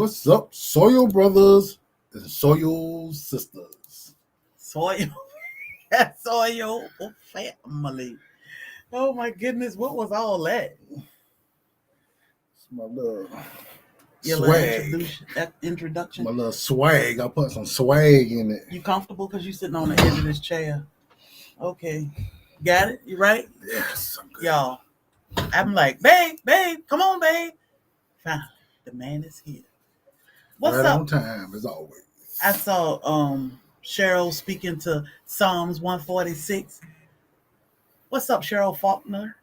What's up, Soil brothers and Soil sisters? Soil family. Oh my goodness, what was all that? It's my little Your swag. Introduction. My little swag. I put some swag in it. You comfortable because you sitting on the edge of this chair? Okay, got it. You right? Yes, I'm good. Y'all, I'm like, babe, come on, babe. Finally, the man is here. What's right up? on time as always. I saw Cheryl speaking to Psalms 146. What's up, Cheryl Faulkner?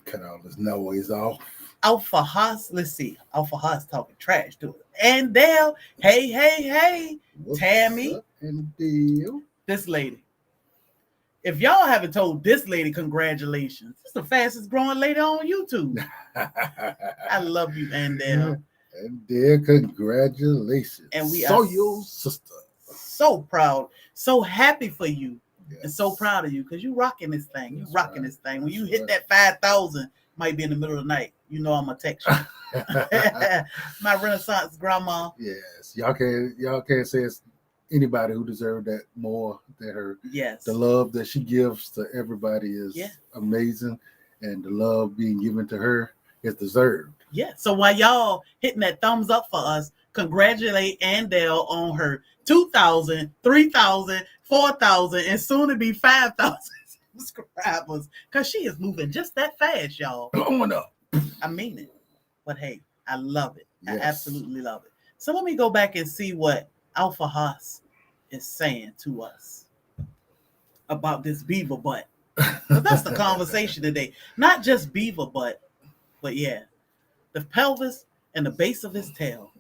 Cut all this noise off. Alpha Haas, let's see. Alpha Haas talking trash to it. And Dale, hey. What's Tammy. up, and Dale? This lady. If y'all haven't told this lady congratulations, it's the fastest growing lady on YouTube. I love you, Andale. And Dale, congratulations. And we are are your sister. So proud, so happy for you, Yes. and so proud of you because you rocking this thing. You That's rocking right. this thing. When you That's hit that 5,000, might be in the middle of the night. You know I'm gonna text you. My Renaissance grandma. Yes, y'all can't say it's anybody who deserved that more than her. Yes. The love that she gives to everybody is amazing, and the love being given to her is deserved. Yeah. So while y'all hitting that thumbs up for us, congratulate Andale on her 2,000, 3,000, 4,000, and soon to be 5,000 subscribers. Because she is moving just that fast, y'all. Blowing up. I mean it. But hey, I love it. Yes. I absolutely love it. So let me go back and see what Alpha Haas is saying to us about this beaver butt. But that's the conversation today. Not just beaver butt, but yeah, the pelvis and the base of his tail.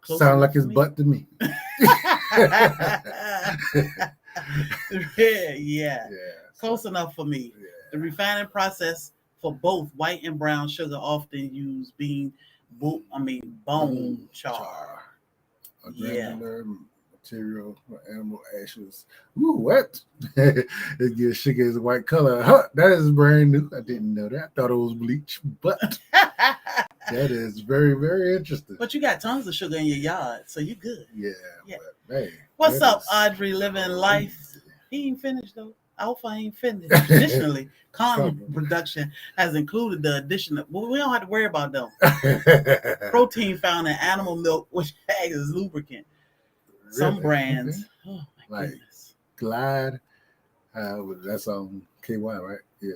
Sound like his butt to me. Yeah. Close enough for me. Yeah. The refining process for both white and brown sugar often use bone char. A granular material for animal ashes. Ooh, what? It gives sugar its white color. Huh, that is brand new. I didn't know that. I thought it was bleach, but that is very, very interesting. But you got tons of sugar in your yard, so you good. Yeah. But, hey, what's up, Audrey? Living life. He ain't finished though. Alpha ain't finished. Additionally, condom production has included the addition of, well, we don't have to worry about them. Protein found in animal milk, which acts as lubricant. Really? Some brands. Okay. Oh my goodness. Glide. That's on KY, right? Yeah.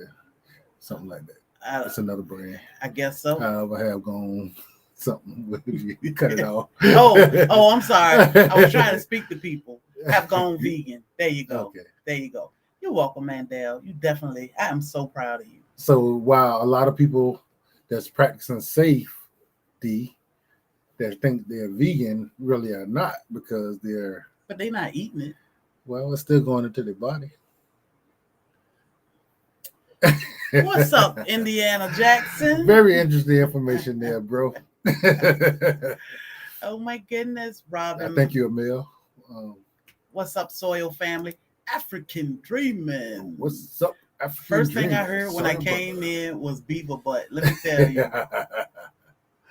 Something like that. That's another brand. I guess so. I have gone something with you. Cut it off. Oh, I'm sorry. I was trying to speak to people. Have gone vegan. There you go. Okay. There you go. You're welcome, Mandel. You definitely, I am so proud of you. So while a lot of people that's practicing safety that think they're vegan really are not because they're... But they're not eating it. Well, it's still going into their body. What's up, Indiana Jackson? Very interesting information there, bro. Oh my goodness, Robin. I think you're a male. What's up, Soil Family? African Dreaming. What's up, African First Dreaming? thing I heard when I came in was beaver butt. Let me tell you.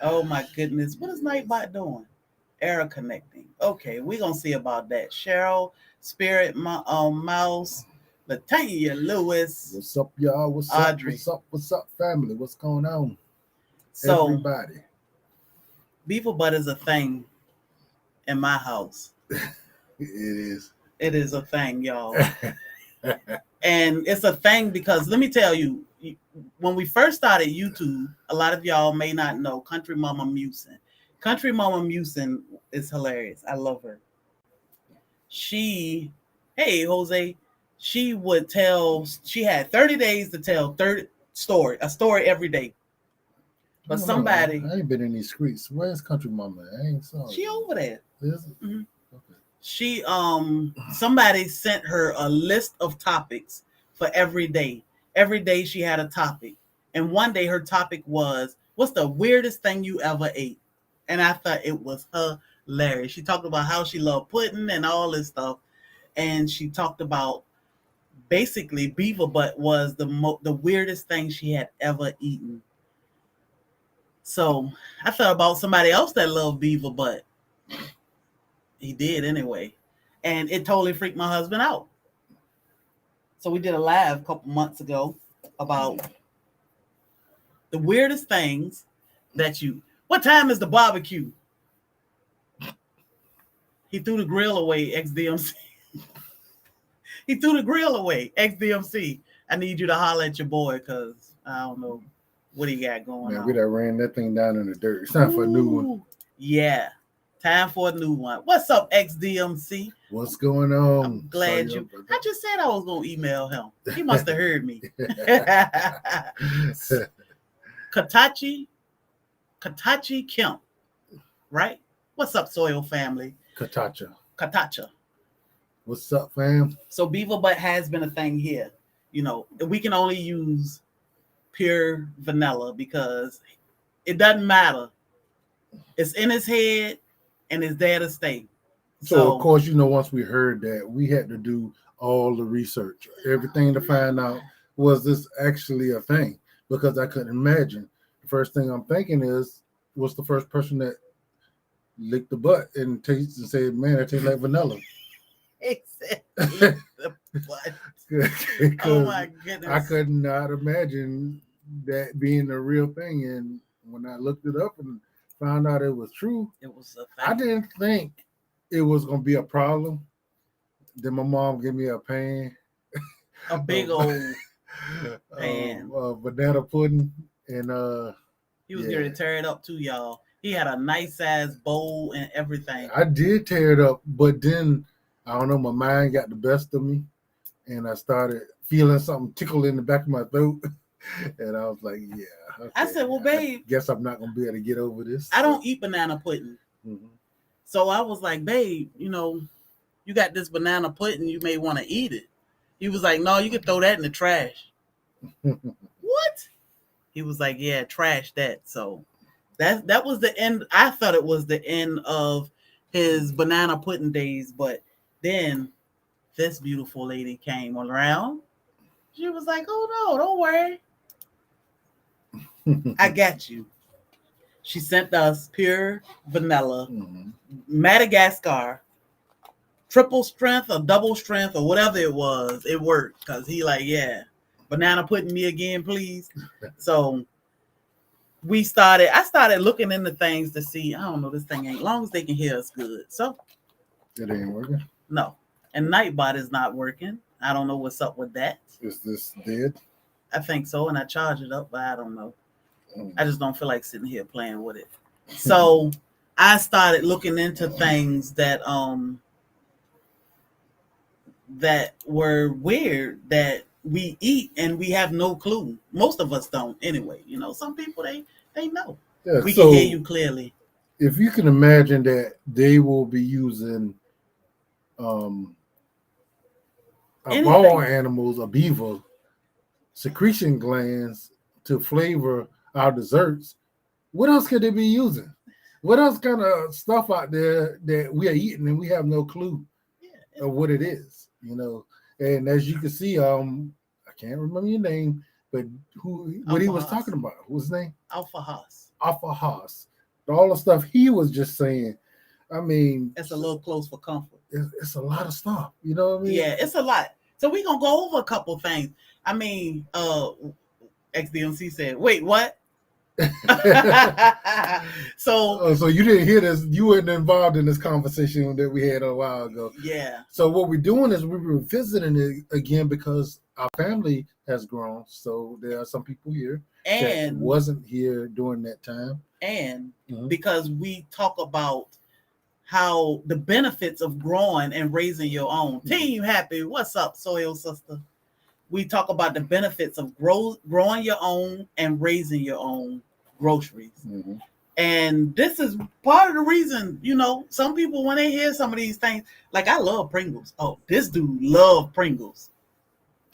Oh my goodness. What is Nightbot doing? Error connecting. Okay, we're going to see about that. Cheryl, Spirit Mouse, Latanya Lewis. What's up, y'all? What's Audrey. Up? What's up, family? What's going on? So, everybody. Beaver butt is a thing in my house. It is. It is a thing, y'all. And it's a thing because let me tell you, when we first started YouTube, a lot of y'all may not know Country Mama Musin. Country Mama Musin is hilarious. I love her. Hey, Jose, she had 30 days to tell a story every day. But somebody... I ain't been in these streets. Where's Country Mama? I ain't saw She over there. Is it? Mm-hmm. Okay. She somebody sent her a list of topics for every day. Every day she had a topic. And one day her topic was, what's the weirdest thing you ever ate? And I thought it was hilarious. She talked about how she loved pudding and all this stuff. And she talked about basically beaver butt was the weirdest thing she had ever eaten. So I thought about somebody else that loved Beaver, but he did anyway. And it totally freaked my husband out. So we did a live a couple months ago about the weirdest things that you. What time is the barbecue? He threw the grill away, XDMC. He threw the grill away, XDMC. I need you to holler at your boy because I don't know what he got going on. We done ran that thing down in the dirt. It's time for a new one. Yeah. Time for a new one. What's up, XDMC? What's going on? I'm glad you. I just said I was going to email him. He must have heard me. Katachi Kemp, right? What's up, SoilFamily? Katacha. What's up, fam? So Beaver butt has been a thing here. You know, we can only use pure vanilla because it doesn't matter. It's in his head and it's there to stay. So of course, once we heard that, we had to do all the research, everything to find out, was this actually a thing? Because I couldn't imagine. The first thing I'm thinking is, what's the first person that licked the butt and tasted and said, man, that tastes like vanilla? The butt. Oh my goodness. I could not imagine that being a real thing. And when I looked it up and found out it was true, it was a thing. I didn't think it was going to be a problem. Then my mom gave me a pan. A big old pan. Banana pudding. And he was going to tear it up too, y'all. He had a nice size bowl and everything. I did tear it up, but then I don't know, my mind got the best of me, and I started feeling something tickle in the back of my throat, and I was like, yeah. Okay. I said, well, babe. I guess I'm not going to be able to get over this. I don't eat banana pudding. Mm-hmm. So I was like, babe, you got this banana pudding, you may want to eat it. He was like, no, you can throw that in the trash. What? He was like, yeah, trash that. So that was the end. I thought it was the end of his banana pudding days, but then this beautiful lady came around. She was like, oh no, don't worry. I got you. She sent us pure vanilla, Madagascar, triple strength or double strength or whatever it was. It worked because he like, yeah, banana pudding me again, please. So I started looking into things to see, I don't know, this thing ain't, long as they can hear us good. So it ain't working? No. And Nightbot is not working. I don't know what's up with that. Is this dead? I think so, and I charge it up, but I don't know. I just don't feel like sitting here playing with it. So I started looking into things that were weird that we eat and we have no clue. Most of us don't anyway. Some people they know. Yeah, we can hear you clearly. If you can imagine that they will be using of all animals, a beaver, secretion glands to flavor our desserts, what else could they be using? What else kind of stuff out there that we are eating and we have no clue of what it is, And as you can see, I can't remember your name, but what he was talking about, what's his name? Alpha Haas. All the stuff he was just saying. I mean, it's a little close for comfort. It's a lot of stuff, you know what I mean? Yeah, it's a lot. So we're gonna go over a couple things. I mean, XDMC said, wait, what? So you didn't hear this, you weren't involved in this conversation that we had a while ago. Yeah. So what we're doing is we're revisiting it again because our family has grown. So there are some people here that wasn't here during that time. And because we talk about how the benefits of growing and raising your own. Team Happy, what's up, Soil Sister? We talk about the benefits of growing your own and raising your own groceries. Mm-hmm. And this is part of the reason, some people, when they hear some of these things, like I love Pringles. Oh, this dude love Pringles.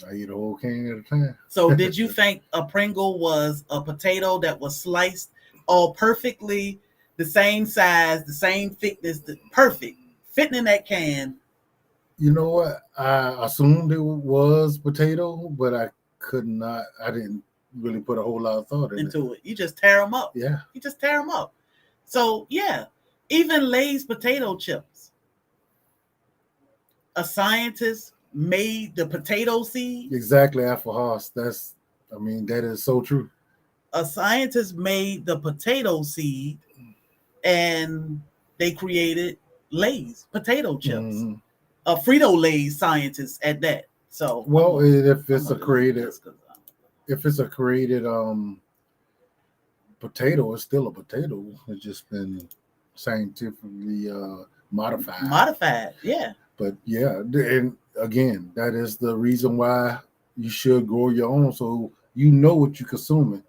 I eat a whole can at a time. So did you think a Pringle was a potato that was sliced all perfectly, the same size, the same thickness, perfect, fitting in that can? You know what? I assumed it was potato, but I didn't really put a whole lot of thought into it. You just tear them up. Yeah. You just tear them up. So, yeah, even Lay's potato chips. A scientist made the potato seed. Exactly, Alpha Haas. That is so true. A scientist made the potato seed, and they created Lay's potato chips. Mm-hmm. A Frito-Lay's scientist at that. So, well, if it's a created potato, it's still a potato. It's just been scientifically modified. Yeah. But yeah, and again, that is the reason why you should grow your own, so you know what you're consuming.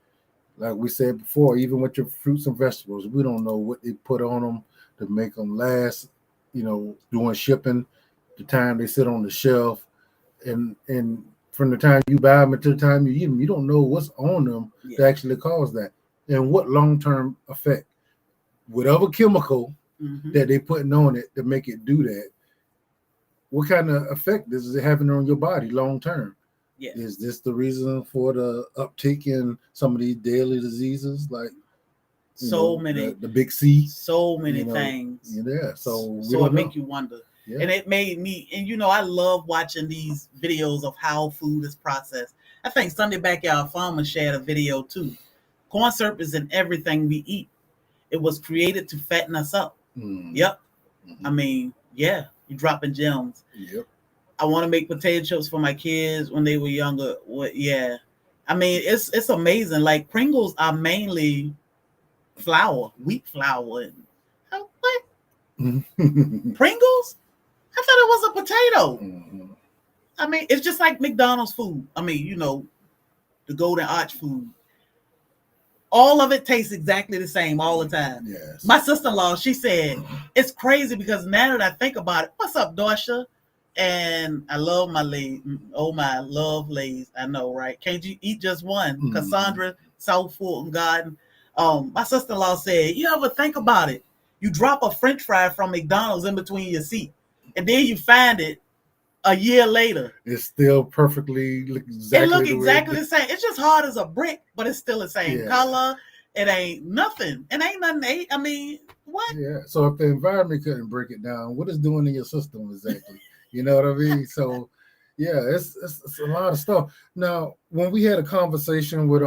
Like we said before, even with your fruits and vegetables, we don't know what they put on them to make them last. Doing shipping, the time they sit on the shelf, and from the time you buy them until the time you eat them, you don't know what's on them to actually cause that, and what long-term effect, whatever chemical that they putting on it to make it do that. What kind of effect is it having on your body long term? Yeah. Is this the reason for the uptick in some of these daily diseases, like many the big C? So many things. Yeah. So it make you wonder. Yeah. And it made me, and I love watching these videos of how food is processed. I think Sunday Backyard Farmer shared a video too. Corn syrup is in everything we eat. It was created to fatten us up. Yep. Yeah, you're dropping gems. Yep. I want to make potato chips for my kids when they were younger. Yeah. It's amazing. Like Pringles are mainly flour, wheat flour. What? Pringles? I thought it was a potato. It's just like McDonald's food. The Golden Arch food. All of it tastes exactly the same all the time. Yes. My sister-in-law, she said, it's crazy because now that I think about it, what's up, Dorsha? And I love my Lay's. Oh, my, love Lay's. I know, right? Can't you eat just one? Cassandra, South Fulton Garden. My sister-in-law said, you ever think about it? You drop a French fry from McDonald's in between your seat, and then you find it a year later. It's still perfectly exactly the same. It's just hard as a brick, but it's still the same color. It ain't nothing. It ain't nothing. What? Yeah. So if the environment couldn't break it down, what is doing in your system exactly? You know what I mean? So yeah, it's a lot of stuff. Now, when we had a conversation with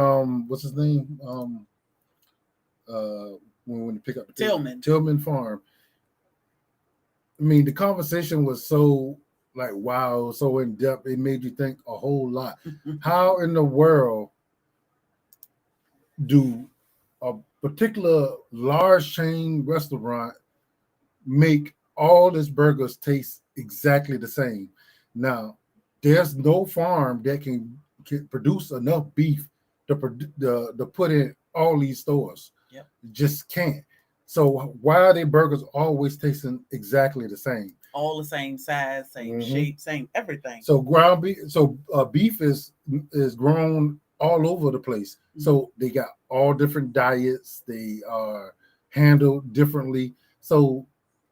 what's his name? When we went to pick up the Tillman Farm. The conversation was so wow, so in depth, it made you think a whole lot. How in the world do a particular large chain restaurant make all its burgers taste exactly the same? Now, there's no farm that can produce enough beef to put in all these stores. Yep. Just can't. So why are their burgers always tasting exactly the same? All the same size, same shape, same everything. So ground beef, beef is grown all over the place. So they got all different diets. They are handled differently. So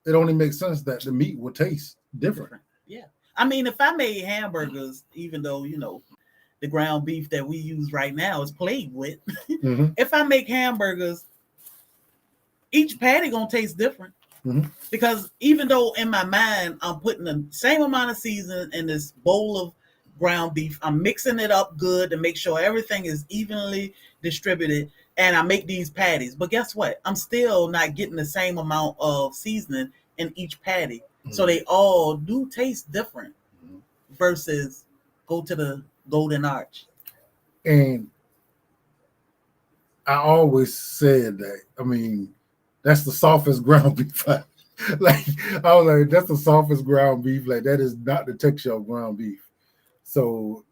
it only makes sense that the meat will taste different. Yeah. If I made hamburgers, even though, the ground beef that we use right now is played with, if I make hamburgers, each patty gonna taste different. Because even though in my mind I'm putting the same amount of seasoning in this bowl of ground beef, I'm mixing it up good to make sure everything is evenly distributed, and I make these patties. But guess what? I'm still not getting the same amount of seasoning in each patty. So they all do taste different versus go to the Golden Arch. And I always said that, that's the softest ground beef. I was like, that's the softest ground beef. Like, that is not the texture of ground beef. So,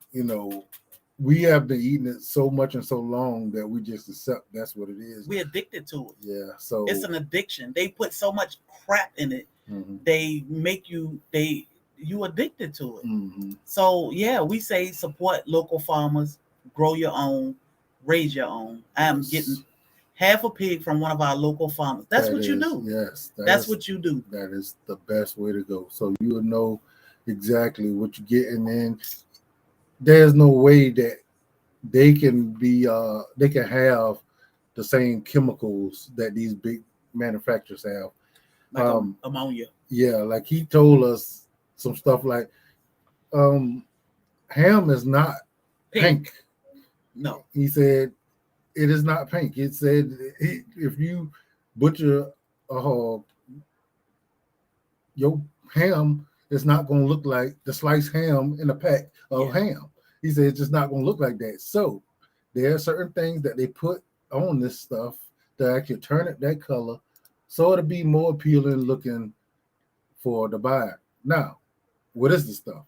we have been eating it so much and so long that we just accept that's what it is. We're addicted to it. Yeah. So it's an addiction. They put so much crap in it. They make you addicted to it. So yeah, we say support local farmers, grow your own, raise your own. I am getting half a pig from one of our local farmers. That's what you do. Yes. That's what you do. That is the best way to go. So you will know exactly what you're getting in. There's no way that they can have the same chemicals that these big manufacturers have. Like ammonia. Yeah, like he told us some stuff like ham is not pink. No. He said it is not pink. It said if you butcher a hog, your ham is not going to look like the sliced ham in a pack of ham. He said it's just not going to look like that. So there are certain things that they put on this stuff to actually turn it that color so it'll be more appealing looking for the buyer. Now, what is this stuff?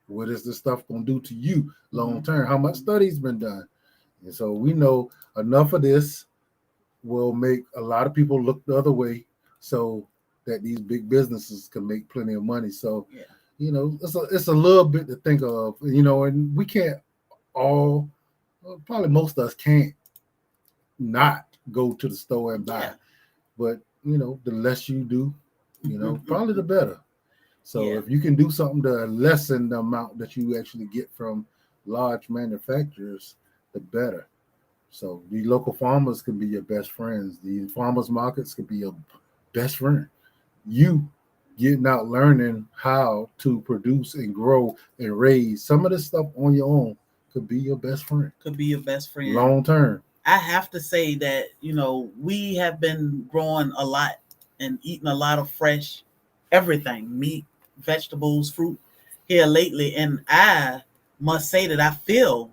What is this stuff going to do to you long term? How much study's been done? And so we know enough of this will make a lot of people look the other way so that these big businesses can make plenty of money. So, you know, it's a little bit to think of, you know, and we can't all, probably most of us can't not go to the store and buy. But, you know, the less you do, you know, probably the better. So if you can do something to lessen the amount that you actually get from large manufacturers, the better. So these local farmers can be your best friends. These farmers markets can be your best friend. You getting out learning how to produce and grow and raise some of this stuff on your own could be your best friend. Could be your best friend. Long term. I have to say that, you know, we have been growing a lot and eating a lot of fresh everything, meat, vegetables, fruit here lately. And I must say that I feel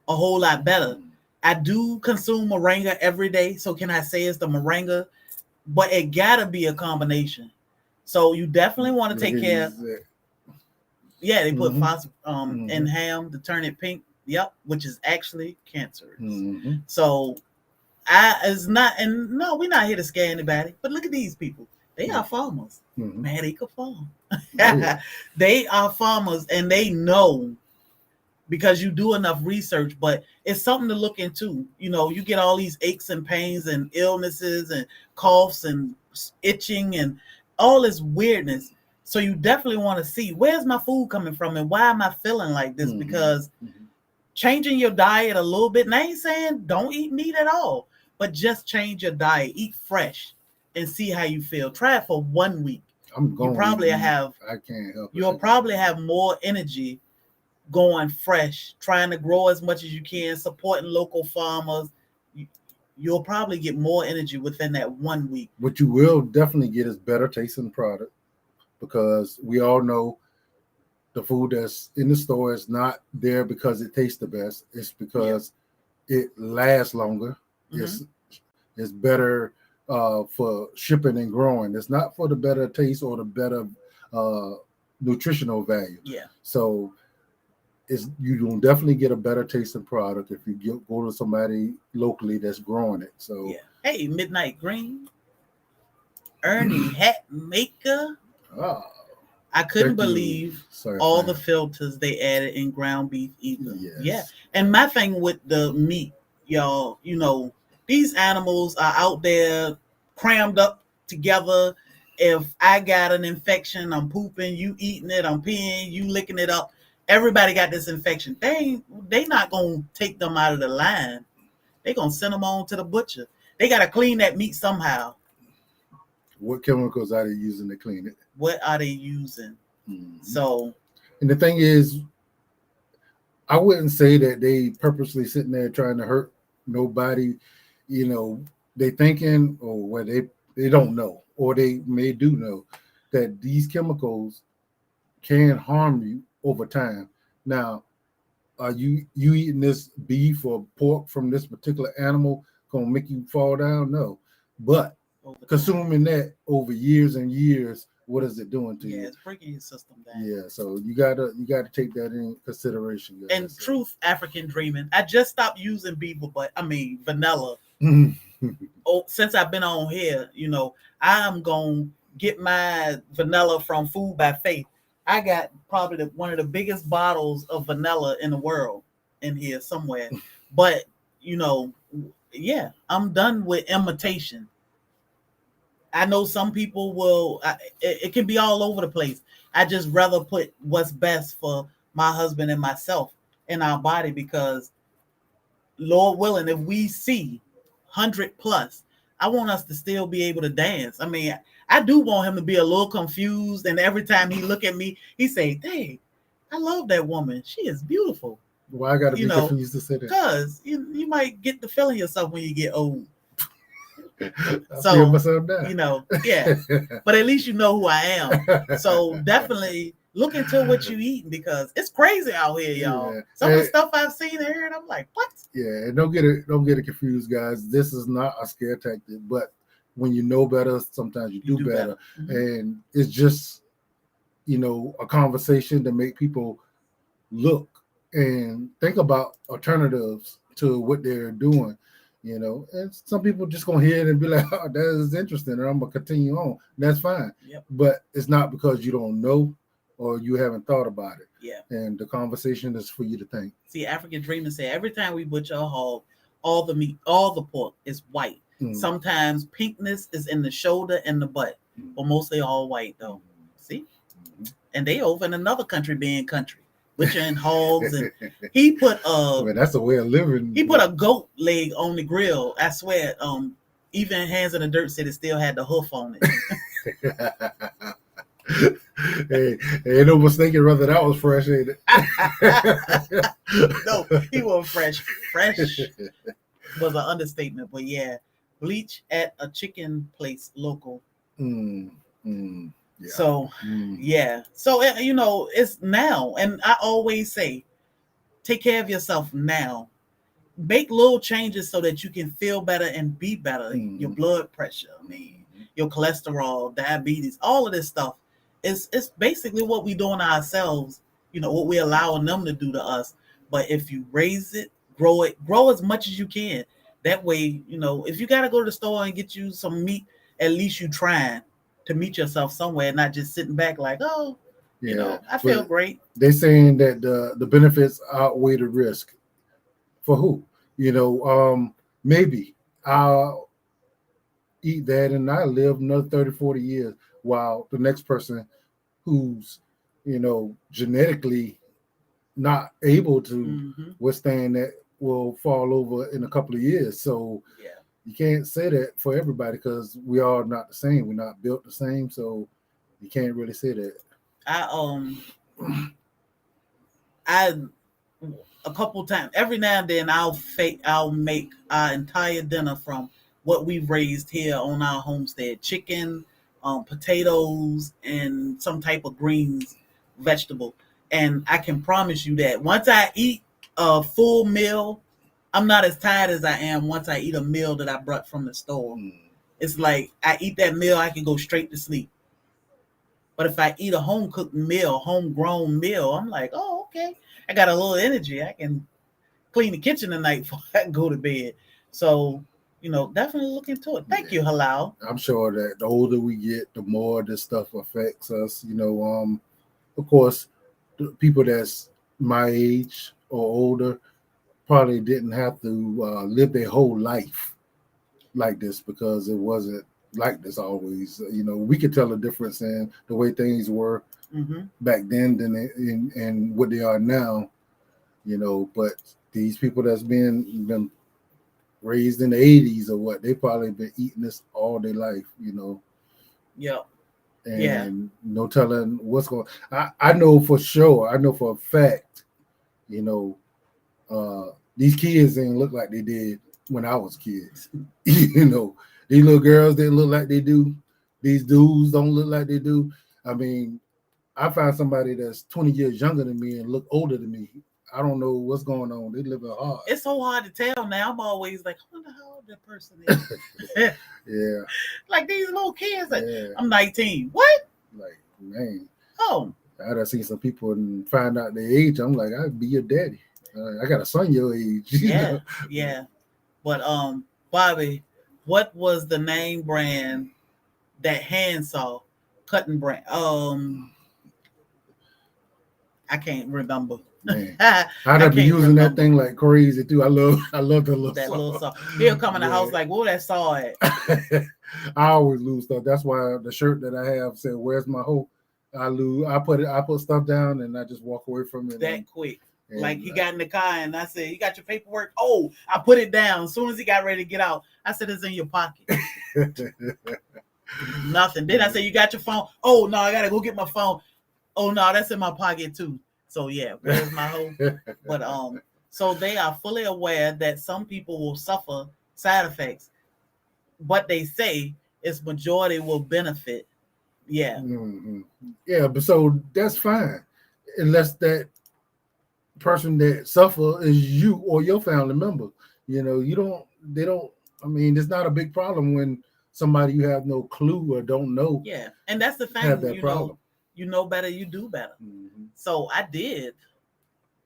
a whole lot better. I do consume moringa every day. So can I say it's the moringa? But it gotta be a combination. So you definitely want to take care. Yeah, they put phosphorus in ham to turn it pink. Yep, which is actually cancerous. So it's not, and no, we're not here to scare anybody. But look at these people. They are farmers. Man, they could farm. They are farmers, and they know because you do enough research. But it's something to look into. You know, you get all these aches and pains and illnesses and coughs and itching and all this weirdness. So you definitely want to see, where's my food coming from and why am I feeling like this? Because changing your diet a little bit, and I ain't saying don't eat meat at all, but just change your diet, eat fresh, and see how you feel. Try it for 1 week. You probably have. I can't help it. You'll probably have more energy going fresh, trying to grow as much as you can, supporting local farmers. You'll probably get more energy within that 1 week. What you will definitely get is better tasting product, because we all know the food that's in the store is not there because it tastes the best. It's because it lasts longer. It's better for shipping and growing. It's not for the better taste or the better nutritional value. So you will definitely get a better tasting product if you go to somebody locally that's growing it. So hey, Midnight Green, Ernie Hat Maker. I couldn't believe all the filters they added in ground beef either. And my thing with the meat, y'all, you know, these animals are out there crammed up together. If I got an infection, I'm pooping, you eating it, I'm peeing, you licking it up. Everybody got this infection. They not gonna take them out of the line. They gonna send them on to the butcher. They gotta clean that meat somehow. What chemicals are they using to clean it? What are they using? So, and the thing is, I wouldn't say that they purposely sitting there trying to hurt nobody. You know, they thinking, or where they don't know, or they may do know that these chemicals can harm you over time. Now, are you eating this beef or pork from this particular animal gonna make you fall down? No, but consuming that over years and years, what is it doing to you? Yeah, it's breaking your system down. Yeah, so you gotta take that in consideration, guys. And truth, African dreaming. I just stopped using Beaver, vanilla. Since I've been on here, you know, I'm gonna get my vanilla from Food by Faith. I got probably one of the biggest bottles of vanilla in the world in here somewhere. But, you know, I'm done with imitation. I know some people will, it can be all over the place. I just rather put what's best for my husband and myself in our body, because Lord willing, if we see 100 plus, I want us to still be able to dance. I mean, I do want him to be a little confused, and every time he look at me, he say, "Dang, I love that woman. She is beautiful." Why I got to be confused to say that? Because you might get the feeling yourself when you get old. I feel myself now. Yeah. But at least you know who I am. So definitely look into what you eating, because it's crazy out here, y'all. Some of the stuff I've seen and heard, I'm like, what? Yeah, and don't get it confused, guys. This is not a scare tactic, but when you know better, sometimes you do better. Mm-hmm. And it's just, a conversation to make people look and think about alternatives to what they're doing. And some people just gonna hear it and be like, "Oh, that is interesting," and I'm gonna continue on. That's fine. Yep. But it's not because you don't know or you haven't thought about it. Yeah. And the conversation is for you to think. See, African Dreamers say every time we butcher a hog, all the meat, all the pork is white. Mm. Sometimes pinkness is in the shoulder and the butt, but mostly all white though. See? Mm-hmm. And they over in another country being country, butchering hogs, and he put that's a way of living. He put a goat leg on the grill. I swear, even Hands in the Dirt said it still had the hoof on it. Hey, ain't no mistaking whether that was fresh, ain't it? No, he wasn't fresh. Fresh was an understatement, but yeah, bleach at a chicken place local. Yeah. So, yeah. So, it's now. And I always say, take care of yourself now. Make little changes so that you can feel better and be better. Your blood pressure, your cholesterol, diabetes, all of this stuff. It's basically what we're doing to ourselves, what we're allowing them to do to us. But if you raise it, grow as much as you can. That way, if you got to go to the store and get you some meat, at least you trying to meet yourself somewhere, not just sitting back like, oh, I feel great. They're saying that the benefits outweigh the risk. For who? Maybe I'll eat that and I live another 30, 40 years, while the next person who's, genetically not able to withstand that will fall over in a couple of years. So you can't say that for everybody, because we are not the same. We're not built the same. So you can't really say that. I a couple times, every now and then I'll make our entire dinner from what we've raised here on our homestead: chicken, potatoes, and some type of greens, vegetable. And I can promise you that once I eat a full meal, I'm not as tired as I am once I eat a meal that I brought from the store. It's like I eat that meal, I can go straight to sleep. But if I eat a home-cooked meal, homegrown meal, I'm like, oh, okay. I got a little energy. I can clean the kitchen tonight before I go to bed. So, definitely look into it. Thank you, Halal. I'm sure that the older we get, the more this stuff affects us. Of course, the people that's my age or older probably didn't have to live their whole life like this, because it wasn't like this always. We could tell the difference in the way things were back then and what they are now. But these people that's been raised in the 80s or what, they probably been eating this all their life. Yep. And no telling what's going. I know for sure. I know for a fact. These kids ain't look like they did when I was kids. These little girls didn't look like they do. These dudes don't look like they do. I mean, I find somebody that's 20 years younger than me and look older than me. I don't know what's going on. They live hard. It's so hard to tell now. I'm always like, I wonder how old that person is. Yeah. Like these little kids. Like, I'm 19. What? Like, man. Oh. I done seen some people and find out their age. I'm like, I'd be your daddy. I got a son your age. Yeah. But Bobby, what was the name brand that handsaw cutting brand? I can't remember. Man, I'd be using that thing like crazy too. I love that little saw. He'll come in the house like, where that saw at? I always lose stuff. That's why the shirt that I have said, "Where's my hoe?" I put stuff down and I just walk away from it. That quick. And, like he got in the car and I said, "You got your paperwork?" Oh, I put it down. As soon as he got ready to get out, I said, "It's in your pocket." Nothing. Then I said, "You got your phone?" Oh no, I gotta go get my phone. Oh no, that's in my pocket too. So yeah, where's my hoe? But so they are fully aware that some people will suffer side effects. What they say is majority will benefit. Yeah. Mm-hmm. Yeah, but so that's fine, unless that person that suffer is you or your family member. They don't. I mean, it's not a big problem when somebody you have no clue or don't know. Yeah, and that's the thing. Have that problem. You know better, you do better. Mm-hmm. So I did.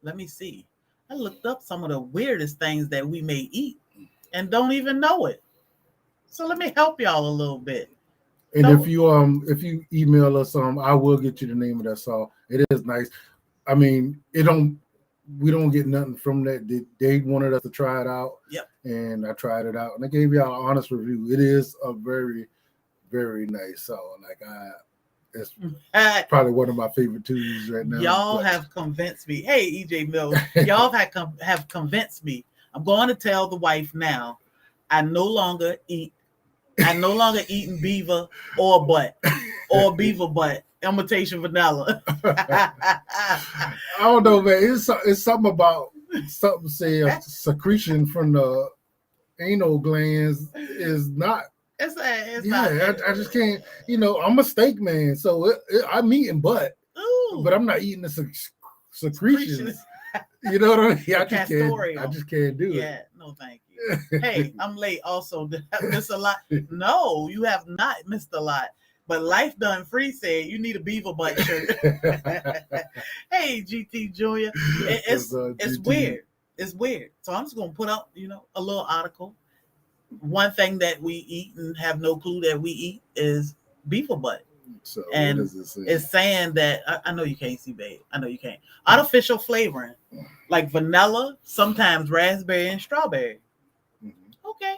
Let me see. I looked up some of the weirdest things that we may eat and don't even know it. So let me help y'all a little bit. And if you email us I will get you the name of that song. It is nice. I mean, we don't get nothing from that. They wanted us to try it out. Yep. And I tried it out and I gave y'all an honest review. It is a very, very nice song. Like it's probably one of my favorite tunes right now. Y'all have convinced me. Hey, EJ Mills, y'all have convinced me. I'm going to tell the wife now. I no longer eating Beaver or butt or Beaver butt imitation vanilla. I don't know, man. It's something about something saying secretion from the anal glands is not. It's not. I just can't. I'm a steak man, so I'm eating butt, but I'm not eating the secretions. You know what I mean? I just can't do it. Yeah, no, thank you. Hey, I'm late. Also, did I miss a lot? No, you have not missed a lot. But Life Done Free said you need a Beaver butt shirt. Hey, GT Junior, it's weird. It's weird. So I'm just gonna put up, a little article. One thing that we eat and have no clue that we eat is beaver butt. So and what does it say? It's saying that I know you can't see, babe. I know you can't. Artificial flavoring, like vanilla, sometimes raspberry and strawberry. Mm-hmm. Okay,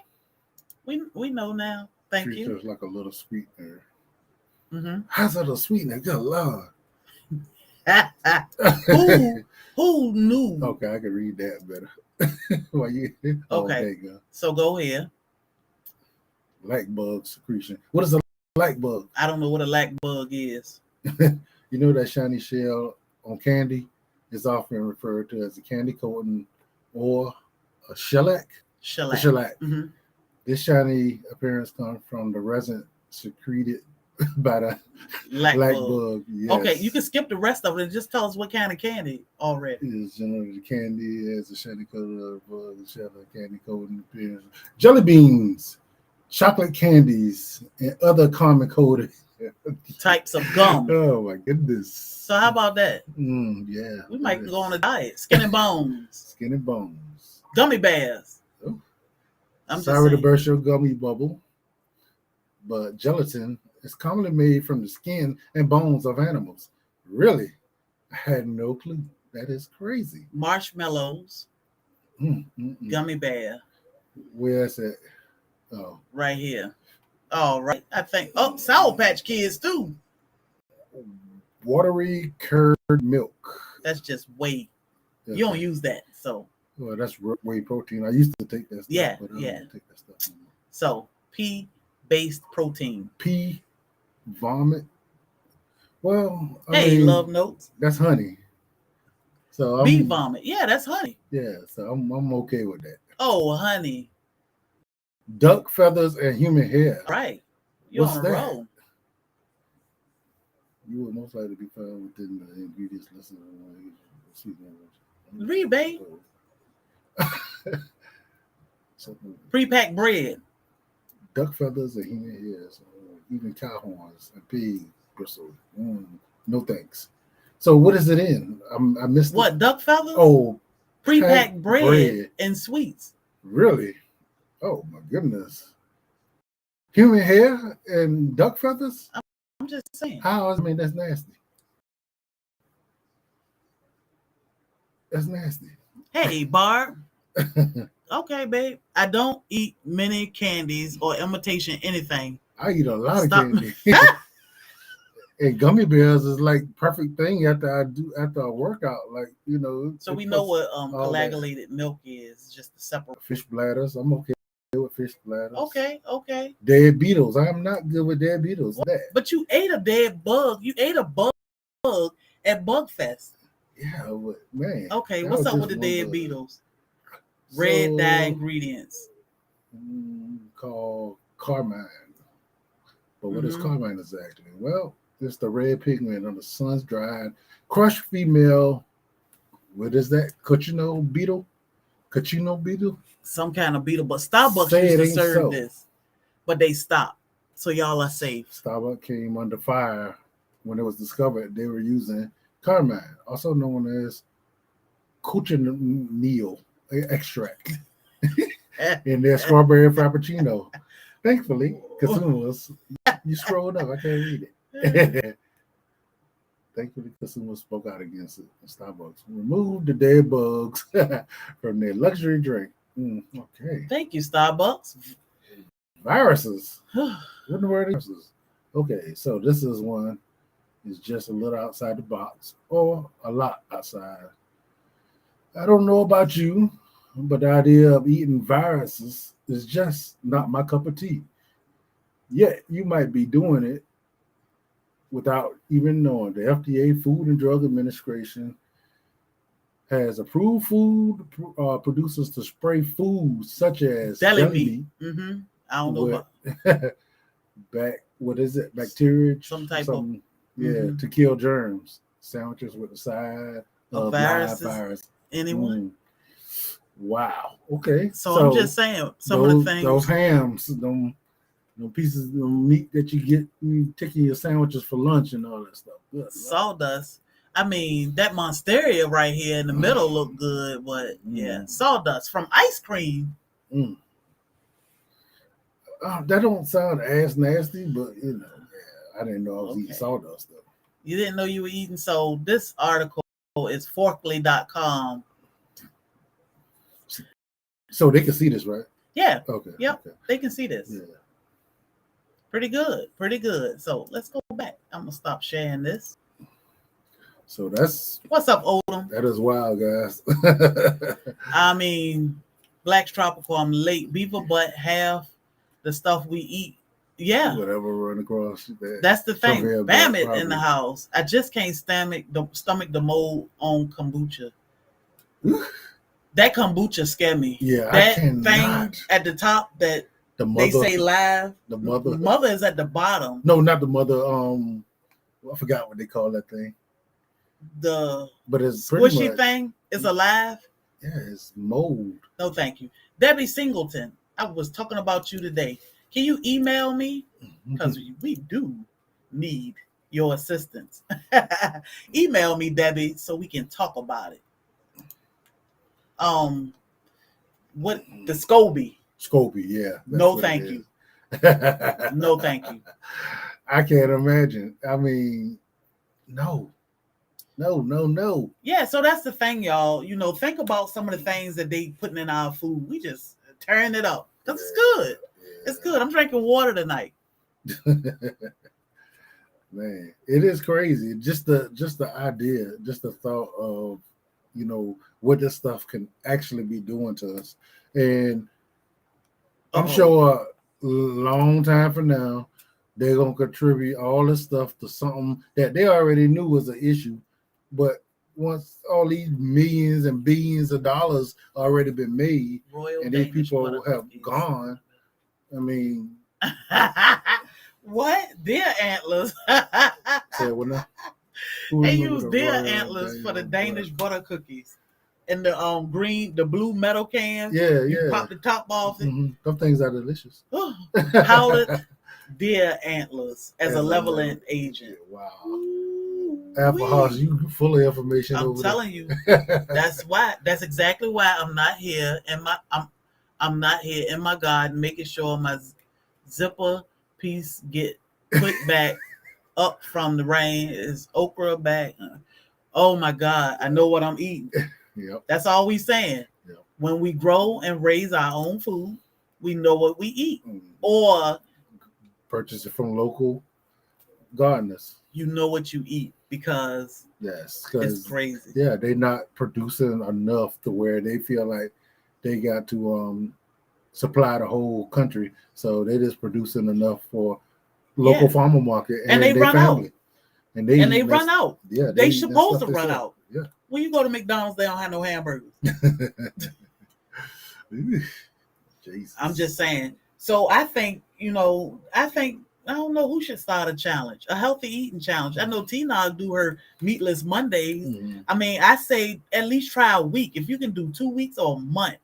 we know now. Thank you. Just like a little sweetener. Mm-hmm. How's that a sweetener? Good Lord. Who knew? Okay, I can read that better. Okay, go. So go ahead. Lac bug secretion. What is a lac bug? I don't know what a lac bug is. You know that shiny shell on candy is often referred to as a candy coating or a shellac. Shellac. Mm-hmm. This shiny appearance comes from the resin secreted by the lac bug. Yes. Okay, you can skip the rest of it and just tell us what kind of candy already. It is generally the candy as a shiny color of bug, the shellac candy coating appearance. Jelly beans, chocolate candies, and other common coated types of gum. Oh my goodness. So how about that? Yeah. We might go on a diet. Skin and bones. Skin and bones. Gummy bears. Oh. I'm sorry to burst your gummy bubble, but gelatin is commonly made from the skin and bones of animals. Really? I had no clue. That is crazy. Marshmallows. Gummy bear. Where's it? Oh. Right here. Oh, right. I think. Oh, Sour Patch Kids too. Watery curd milk. That's just whey. You don't use that, so. Well, that's whey protein. I used to take that stuff. Yeah, but I don't take that stuff anymore. So pea-based protein. Pea vomit. Well, I mean, love notes. That's honey. So bee vomit. Yeah, that's honey. Yeah, so I'm okay with that. Oh, honey. Duck feathers and human hair. Right. You're What's on a that? roll. You would most likely be found within the ingredients listed. Read, babe. Pre-packed bread. Duck feathers and human hairs, even cow horns and pig bristles. No thanks. So what is it in? I missed what? Duck feathers? Oh, pre-packed bread and sweets. Really? Oh my goodness. Human hair and duck feathers? I'm just saying. How? I mean, that's nasty. That's nasty. Hey, Barb. Okay, babe. I don't eat many candies or imitation anything. I eat a lot of candy. And gummy bears is like perfect thing after a workout. Like, So we know what coagulated milk is. It's just the separate fish bladders. I'm okay with fish bladders. Okay. Dead beetles. I'm not good with dead beetles. That. But you ate a dead bug. You ate a bug at Bug Fest. Yeah, but man. Okay, what's up with the dead beetles? Red dye ingredients. Called carmine. But what is carmine exactly? Well, it's the red pigment on the sun's dried, crushed female. What is that? Cochino beetle? Some kind of beetle. But Starbucks used to serve this. But they stopped. So y'all are safe. Starbucks came under fire when it was discovered they were using carmine, also known as cochineal extract, in their strawberry frappuccino. Thankfully, consumers, you scrolled up, I can't read it. Thankfully, consumers spoke out against it. Starbucks removed the dead bugs from their luxury drink. Okay. Thank you, Starbucks. Viruses. What in the word is viruses? Okay, so this is one. It's just a little outside the box, or a lot outside. I don't know about you, but the idea of eating viruses is just not my cup of tea. Yet you might be doing it without even knowing. The FDA, Food and Drug Administration, has approved food producers to spray foods such as deli meat. I don't know about what is it? Bacteria, something. Yeah, to kill germs. Sandwiches with the side of live virus. Anyone? Wow. Okay. So I'm just saying some of the things. Those hams, them pieces of meat that you get taking your sandwiches for lunch and all that stuff. Good, sawdust. I mean, that Monsteria right here in the middle look good, but yeah, sawdust from ice cream. That don't sound as nasty, but I didn't know I was eating sawdust though. You didn't know you were eating. So this article is forkly.com. So they can see this, right? Yeah. Okay. Yep. Okay. They can see this. Yeah. Pretty good. So let's go back. I'm gonna stop sharing this. So that's what's up, Odom. That is wild, guys. I mean, Black's Tropical. I'm late. Beaver butt half the stuff we eat. Yeah. Whatever run across that. That's the thing. Bam it in the house. I just can't stomach the mold on kombucha. That kombucha scare me. Yeah, that thing at the top that they say live. The mother. The mother is at the bottom. No, not the mother. I forgot what they call that thing. But it's squishy thing is alive. Yeah, it's mold. No, thank you, Debbie Singleton. I was talking about you today. Can you email me? Because we do need your assistance. Email me, Debbie, so we can talk about it. What the SCOBY? SCOBY, yeah. No, thank you. No, thank you. I can't imagine. I mean, no. Yeah, so that's the thing, y'all. Think about some of the things that they putting in our food. We just turn it up because it's good. Yeah. It's good. I'm drinking water tonight. Man, it is crazy. Just the idea, just the thought of, what this stuff can actually be doing to us. And I'm sure a long time from now, they're going to contribute all this stuff to something that they already knew was an issue. But once all these millions and billions of dollars already been made, and these people have gone, I mean... What? Deer antlers. They use deer antlers for the Danish butter cookies. And the blue metal cans. Yeah. You pop the top off it. Those things are delicious. Powdered deer antlers as a leveling agent. Wow. Apple House, you full of information. I'm telling you. That's exactly why I'm not here I'm not here in my garden making sure my zipper piece get put back up from the rain. Is okra back. Oh my God, I know what I'm eating. Yep. That's all we saying. Yep. When we grow and raise our own food, we know what we eat. Or purchase it from local gardeners. you know what you eat, because Yes, it's because crazy. yeah, they're not producing enough to where they feel like they got to supply the whole country. So they just producing enough for local Yeah. farmer market And they and their run out. family. And they And they eat run that's out. yeah, they They eat that supposed stuff to run themselves. out. Yeah. When you go to McDonald's, they don't have no hamburgers. I'm Jesus. just saying. So I think, I don't know who should start a challenge, a healthy eating challenge. I know Tina do her meatless Mondays. Mhm. I mean, I say at least try a week. If you can do 2 weeks or a month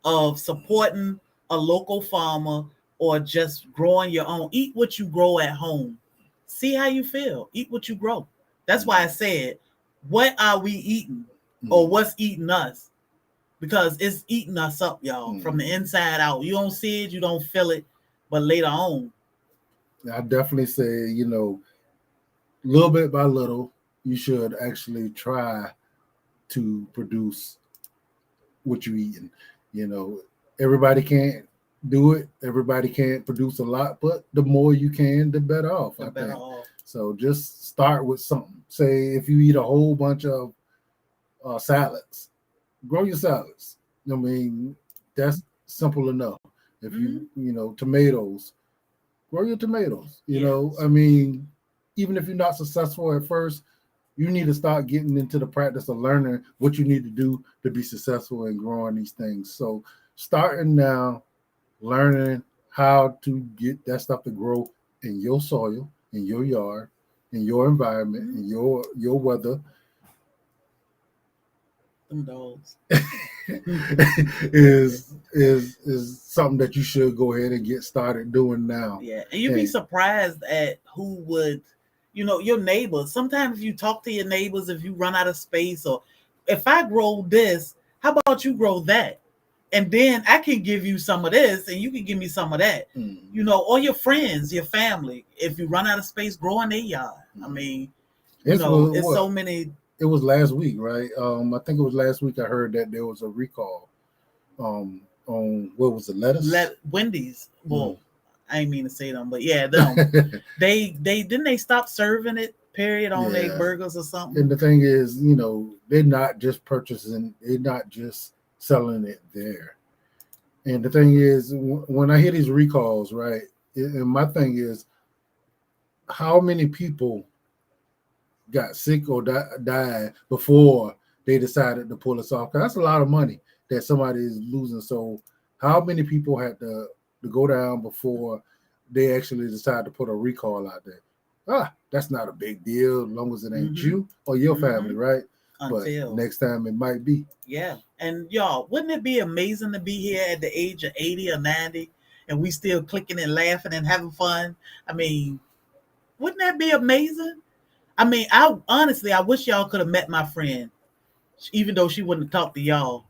of supporting a local farmer or just growing your own, eat what you grow at home. See how you feel. Eat what you grow. That's why I said, what are we eating, or Mhm. what's eating us? Because it's eating us up, y'all, from the Mhm. inside out. You don't see it, you don't feel it, but later on, I definitely say, little bit by little, you should actually try to produce what you're eating. You know, everybody can't do it. Everybody can't produce a lot, but the more you can, the better off, the I better think. off. So just start with something. Say if you eat a whole bunch of salads, grow your salads. I mean, that's simple enough. If Mm-hmm. tomatoes, grow your tomatoes. Yes. I mean, even if you're not successful at first, you need to start getting into the practice of learning what you need to do to be successful in growing these things. So starting now, learning how to get that stuff to grow in your soil, in your yard, in your environment, Mm-hmm. in your weather Them dogs. is something that you should go ahead and get started doing now. Yeah, and you'd be And surprised at who would, your neighbors. Sometimes you talk to your neighbors if you run out of space, or if I grow this, how about you grow that? And then I can give you some of this and you can give me some of that. Or your friends, your family. If you run out of space, grow in their yard. I mean, it's what, it's so many. it was last week, right? I think it was last week I heard that there was a recall on what was it, lettuce? Wendy's. Mm. Well, I ain't mean to say them, but yeah, them. They didn't they stop serving it, period, on their Yeah. burgers or something. And the thing is, they're not just purchasing, they're not just selling it there. And the thing is, when I hear these recalls, right, and my thing is, how many people got sick or died before they decided to pull us off? 'Cause that's a lot of money that somebody is losing. So how many people had to go down before they actually decide to put a recall out there? That's not a big deal as long as it ain't you or your family, right? But next time it might be. Yeah. And y'all, wouldn't it be amazing to be here at the age of 80 or 90 and we still clicking and laughing and having fun? I mean, wouldn't that be amazing? I mean, I wish y'all could have met my friend, even though she wouldn't talk to y'all.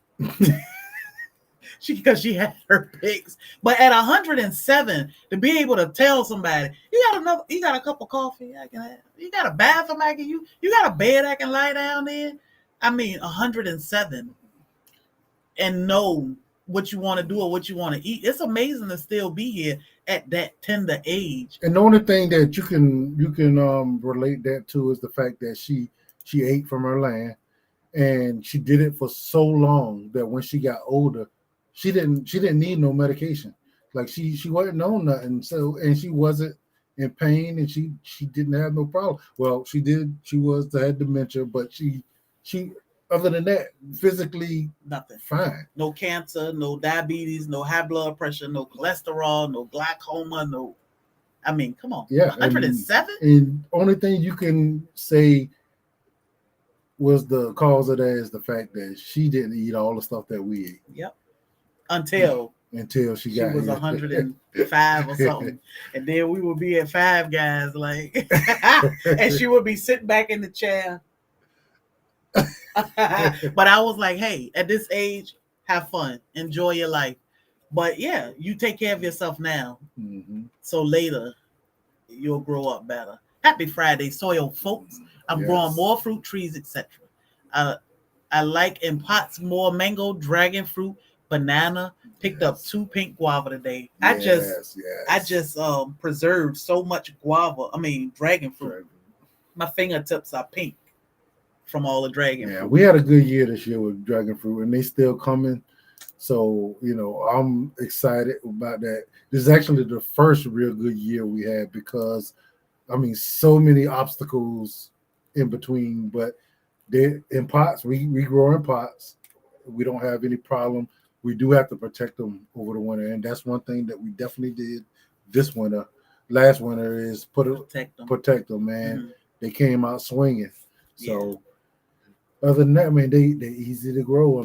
Because she had her pics. But at 107, to be able to tell somebody, you got a cup of coffee I can have, you got a bathroom I can use, you got a bed I can lie down in. I mean, 107, and know what you want to do or what you want to eat. It's amazing to still be here at that tender age. And the only thing that you can relate that to is the fact that she ate from her land, and she did it for so long that when she got older, she didn't need no medication. Like she wasn't on nothing. So, and she wasn't in pain, and she didn't have no problem. Well, she did. She had dementia, but she other than that, physically Nothing. fine. No cancer, no diabetes, no high blood pressure, no cholesterol, no glaucoma, no. I mean, come on. Yeah, 107? And only thing you can say was the cause of that is the fact that she didn't eat all the stuff that we ate. Yep. Until she was here. 105 or something. And then we would be at Five Guys, like, and she would be sitting back in the chair. But I was like, hey, at this age, have fun, enjoy your life. But yeah, you take care of yourself now. Mm-hmm. So later, you'll grow up better. Happy Friday, soil folks. I'm growing more fruit trees, etc. I like in pots more mango, dragon fruit, banana. Picked up 2 pink guava today. I Yes. just preserved so much guava. I mean dragon fruit. Dragon. My fingertips are pink from all the dragon Yeah, fruit. we had a good year this year with dragon fruit, and they still coming. So, I'm excited about that. This is actually the first real good year we had because, so many obstacles in between, but they in pots. We grow in pots. We don't have any problem. We do have to protect them over the winter, and that's one thing that we definitely did this winter. Last winter is protect them, man. Mhm. They came out swinging. Yeah. So other than that, they easy to grow.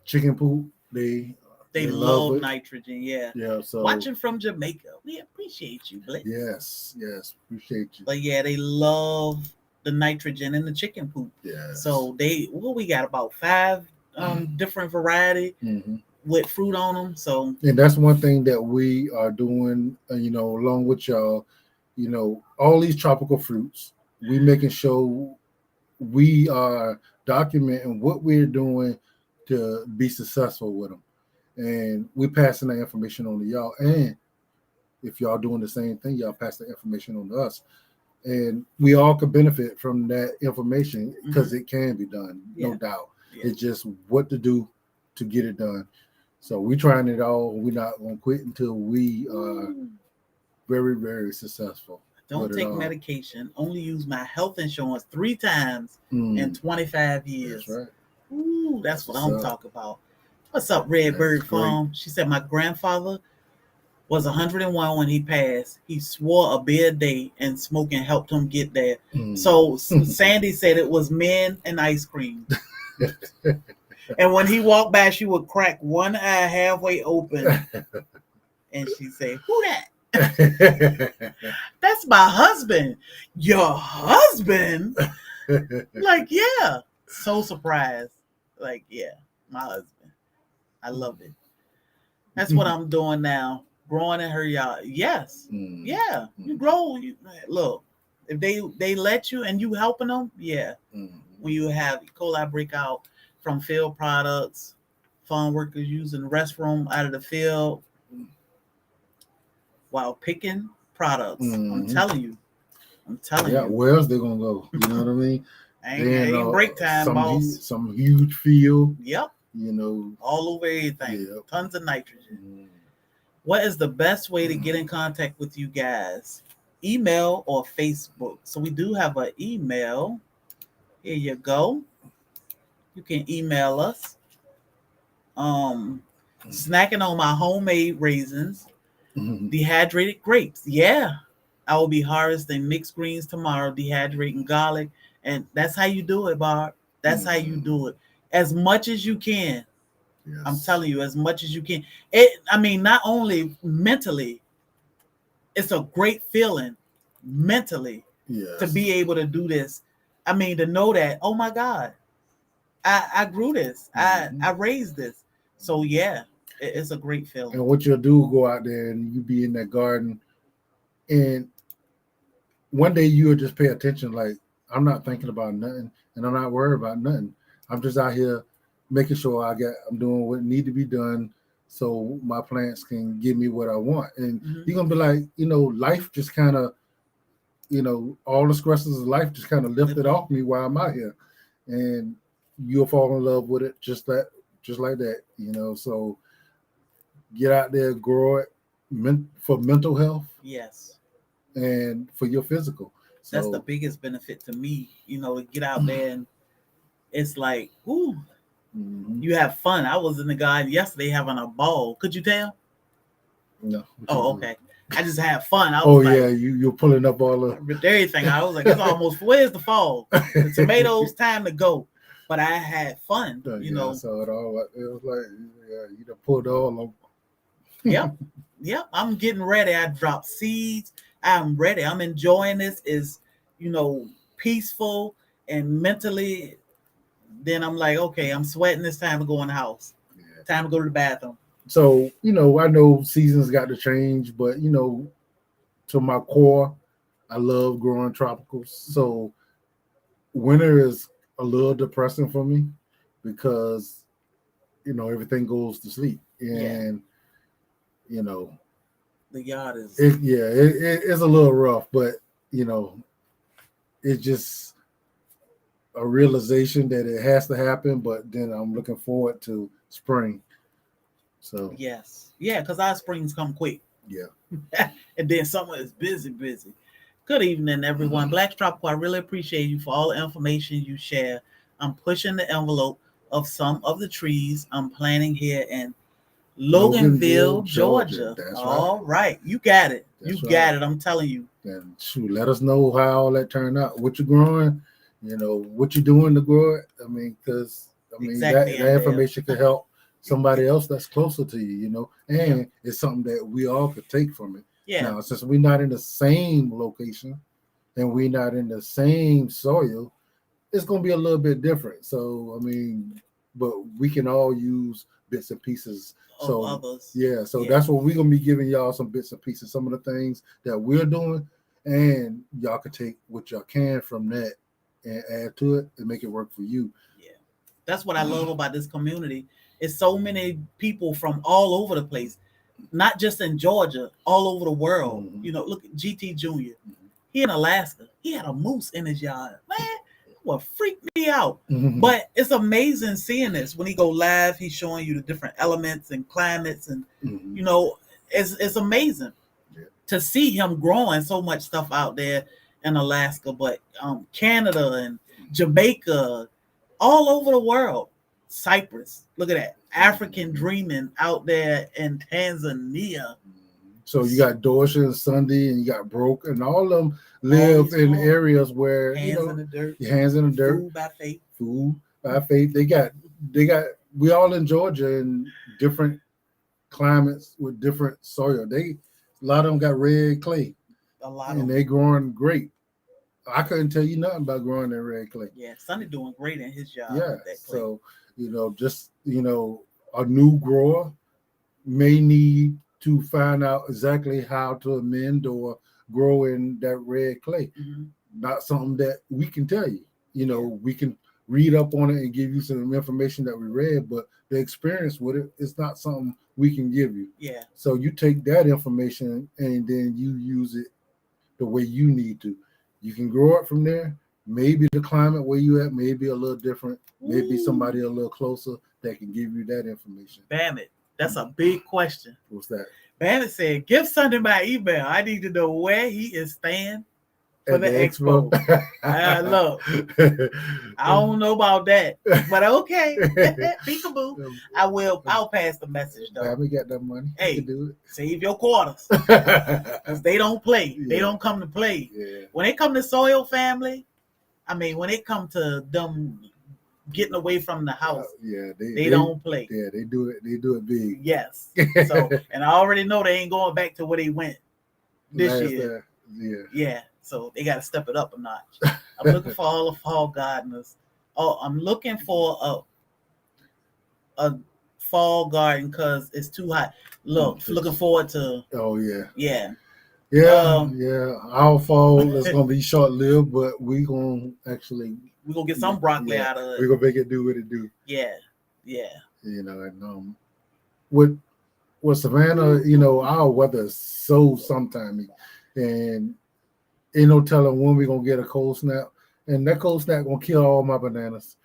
Chicken poop, they love it. nitrogen. Yeah. Yeah. So Watching from Jamaica, we appreciate you, Blitz. yes, appreciate you. But yeah, they love the nitrogen in the chicken poop. Yeah. So we got about 5 different variety with fruit on them. So and that's one thing that we are doing. Along with y'all, all these tropical fruits, we making sure we are documenting what we're doing to be successful with them, and we're passing that information on to y'all. And if y'all doing the same thing, y'all pass the information on to us, and we all could benefit from that information because it can be done, no doubt. Yeah. It's just what to do to get it done. So we're trying it all. We're not going to quit until we are very, very successful. Don't take medication. Only use my health insurance 3 times in 25 years. That's right. Ooh, that's what I'm talking about. What's up, Redbird Farm? She said my grandfather was 101 when he passed. He swore a beer a day, and smoking helped him get there. So Sandy said it was men and ice cream. And when he walked by, she would crack one eye halfway open, and she said, "Who that?" That's my husband. Your husband? Like, yeah. So surprised. Like, yeah, my husband. I love it. That's what I'm doing now. Growing in her yard. Yes. Yeah. You grow. Look, if they let you and you helping them, yeah. When you have E. coli breakout from field products, farm workers using the restroom out of the field while picking products. I'm telling you. Yeah, where else they gonna go? You know what I mean? ain't break time, boss. Some huge field. Yep. All over everything. Yep. Tons of nitrogen. What is the best way to get in contact with you guys? Email or Facebook? So we do have an email. Here you go. You can email us. Snacking on my homemade raisins. Dehydrated grapes. Yeah. I will be harvesting mixed greens tomorrow, dehydrating garlic. And that's how you do it, Barb. That's how you do it. As much as you can. Yes. I'm telling you, as much as you can. Not only mentally, it's a great feeling mentally to be able to do this. To know that, oh my God, I grew this. I raised this. So yeah, it's a great feeling. And what you'll do, go out there and you be in that garden, and one day you'll just pay attention. Like, I'm not thinking about nothing, and I'm not worried about nothing. I'm just out here making sure I'm doing what need to be done so my plants can give me what I want. And you're going to be like, life just kind of, all the stresses of life just kind of lifted off me while I'm out here. And you'll fall in love with it just like that, So get out there, grow it for mental health. Yes. And for your physical. So, that's the biggest benefit to me, to get out there and it's like, ooh, you have fun. I was in the garden yesterday having a ball. Could you tell? No. Oh, okay. I just had fun. Yeah, you're pulling up all the everything. I was like, it's almost, where's the fall? The tomatoes, time to go. But I had fun, I saw it all. It was like, you done pulled all of them. Yep. I'm getting ready. I dropped seeds. I'm ready. I'm enjoying this. Is peaceful and mentally. Then I'm like, okay, I'm sweating. It's time to go in the house. Yeah. Time to go to the bathroom. So, I know seasons got to change, but, to my core, I love growing tropicals. So winter is a little depressing for me because everything goes to sleep. And the yard is it's a little rough, but it's just a realization that it has to happen. But then I'm looking forward to spring. So yes, because our springs come quick. Yeah. And then summer is busy. Good evening, everyone. Black Tropical, I really appreciate you for all the information you share. I'm pushing the envelope of some of the trees I'm planting here in Loganville, Georgia. That's all right. You got it. That's you got it. I'm telling you. And shoot, let us know how all that turned out. What you're growing, what you're doing to grow it. I mean, because exactly, that information could help somebody else that's closer to you, and it's something that we all could take from it. Yeah. Now, since we're not in the same location and we're not in the same soil, it's going to be a little bit different. So, but we can all use bits and pieces. Of others. Yeah. So that's what we're going to be giving y'all, some bits and pieces, some of the things that we're doing, and y'all can take what y'all can from that and add to it and make it work for you. Yeah. That's what I love about this community. It's so many people from all over the place, not just in Georgia, all over the world. Mm-hmm. Look at GT Jr. He in Alaska. He had a moose in his yard. Man, it would freak me out. Mm-hmm. But it's amazing seeing this. When he go live, he's showing you the different elements and climates. And, it's amazing to see him growing so much stuff out there in Alaska. But Canada and Jamaica, all over the world. Cyprus, look at that. African dreaming out there in Tanzania. So you got Dorsha and Sunday, and you got Broke, and all of them live in areas where hands in the dirt. Your hands in the dirt. Food by faith. They got. We all in Georgia in different climates with different soil. A lot of them got red clay. A lot, and they growing great. I couldn't tell you nothing about growing that red clay. Yeah, Sonny doing great in his job. Yeah, with that clay. So just a new grower may need to find out exactly how to amend or grow in that red clay. Mm-hmm. Not something that we can tell you. We can read up on it and give you some information that we read, but the experience with it is not something we can give you. Yeah. So you take that information and then you use it the way you need to. You can grow it from there. Maybe the climate where you at may be a little different. Maybe somebody a little closer that can give you that information. Bam that's a big question. What's that? Bam said, give Sunday my email. I need to know where he is staying for the expo. Look, I don't know about that, but okay. Peekaboo. I'll pass the message though. Bam got that money. Hey, can do it. Save your quarters. Because they don't play. Yeah. They don't come to play. Yeah. When they come to Soil Family, when it come to them getting away from the house, they don't play. Yeah, they do it. They do it big. Yes. So, and I already know they ain't going back to where they went this year. Yeah. So they got to step it up a notch. I'm looking for all the fall gardeners. Oh, I'm looking for a fall garden because it's too hot. Looking forward to. Oh yeah. Yeah. Yeah. Our fall is gonna be short lived, but we're gonna get some broccoli out of it. We're gonna make it do what it do. Yeah. And with Savannah, our weather is so sometimey, and ain't no telling when we're gonna get a cold snap, and that cold snap gonna kill all my bananas,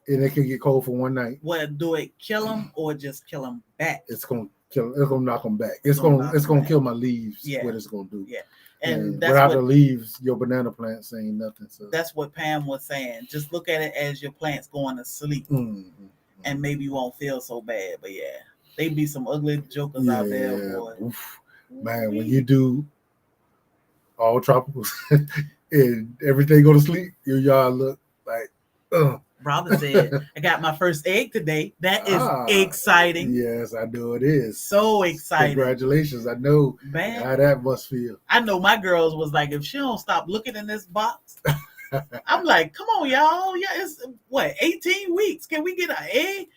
and it can get cold for one night. Well, do it kill them or just kill them back? It's gonna knock them back. It's gonna kill my leaves. Yeah. What it's gonna do. Yeah. And without the leaves, your banana plants ain't nothing. So that's what Pam was saying. Just look at it as your plants going to sleep, and maybe you won't feel so bad. But yeah, they be some ugly jokers out there, boy. Oof. Man, when you do all tropicals and everything go to sleep, your yard look like. Brother said, I got my first egg today. That is exciting. Yes, I know it is. So exciting. Congratulations. I know how that must feel. I know my girls was like, if she don't stop looking in this box, I'm like, come on, y'all. Yeah, it's 18 weeks. Can we get an egg?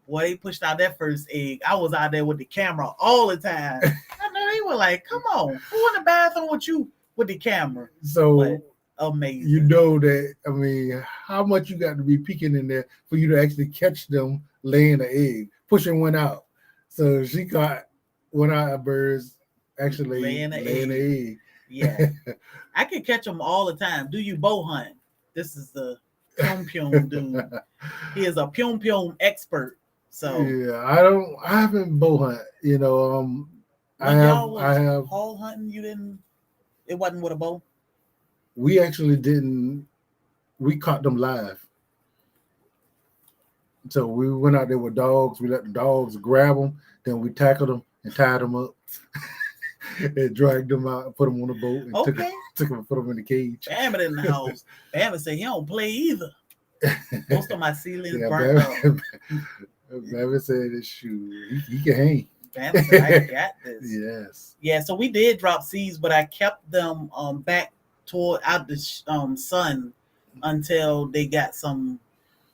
Boy, they pushed out that first egg. I was out there with the camera all the time. I know they were like, come on, who in the bathroom with you with the camera? So amazing. You know that, how much you got to be peeking in there for you to actually catch them laying an egg. pushing one out. So she caught one of our birds actually laying an egg. Yeah. I can catch them all the time. Do you bow hunt? This is the Pyom dude. He is a Pyom expert. So yeah, I haven't bow hunt, I when y'all have hall hunting, it wasn't with a bow? we actually didn't we caught them live. So we went out there with dogs. We let the dogs grab them. Then we tackled them and tied them up and dragged them out and put them on the boat and took them and put them in the cage. Bammer in the house. Bammer said he don't play either. Most of my ceilings burnt up. Bammer said this shoe. He can hang. Bammer said, I got this. Yes. Yeah, so we did drop seeds, but I kept them back toward out the sun until they got some.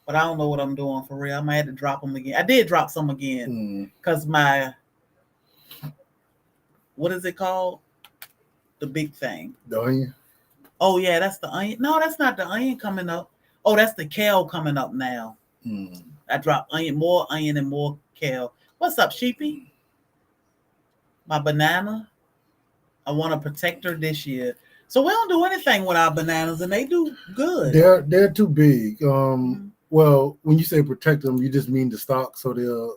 But I don't know what I'm doing for real. I might have to drop them again. I did drop some again because my, what is it called? The big thing. The onion? Oh, yeah, that's the onion. No, that's not the onion coming up. Oh, that's the kale coming up now. I dropped more onion and more kale. What's up, Sheepy? My banana. I want to protect her this year. So we don't do anything with our bananas, and they do good. They're too big. Well, when you say protect them, you just mean the stock, so they'll,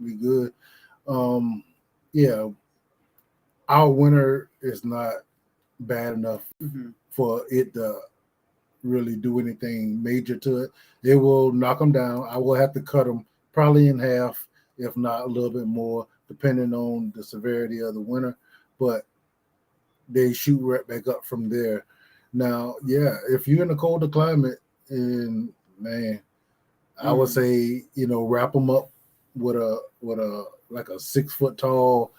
be good. Yeah, our winter is not bad enough for it to really do anything major to it. It will knock them down. I will have to cut them probably in half, if not a little bit more, depending on the severity of the winter. But they shoot right back up from there. Now, yeah, if you're in a colder climate, and man, I would say, wrap them up with a like a 6 foot tall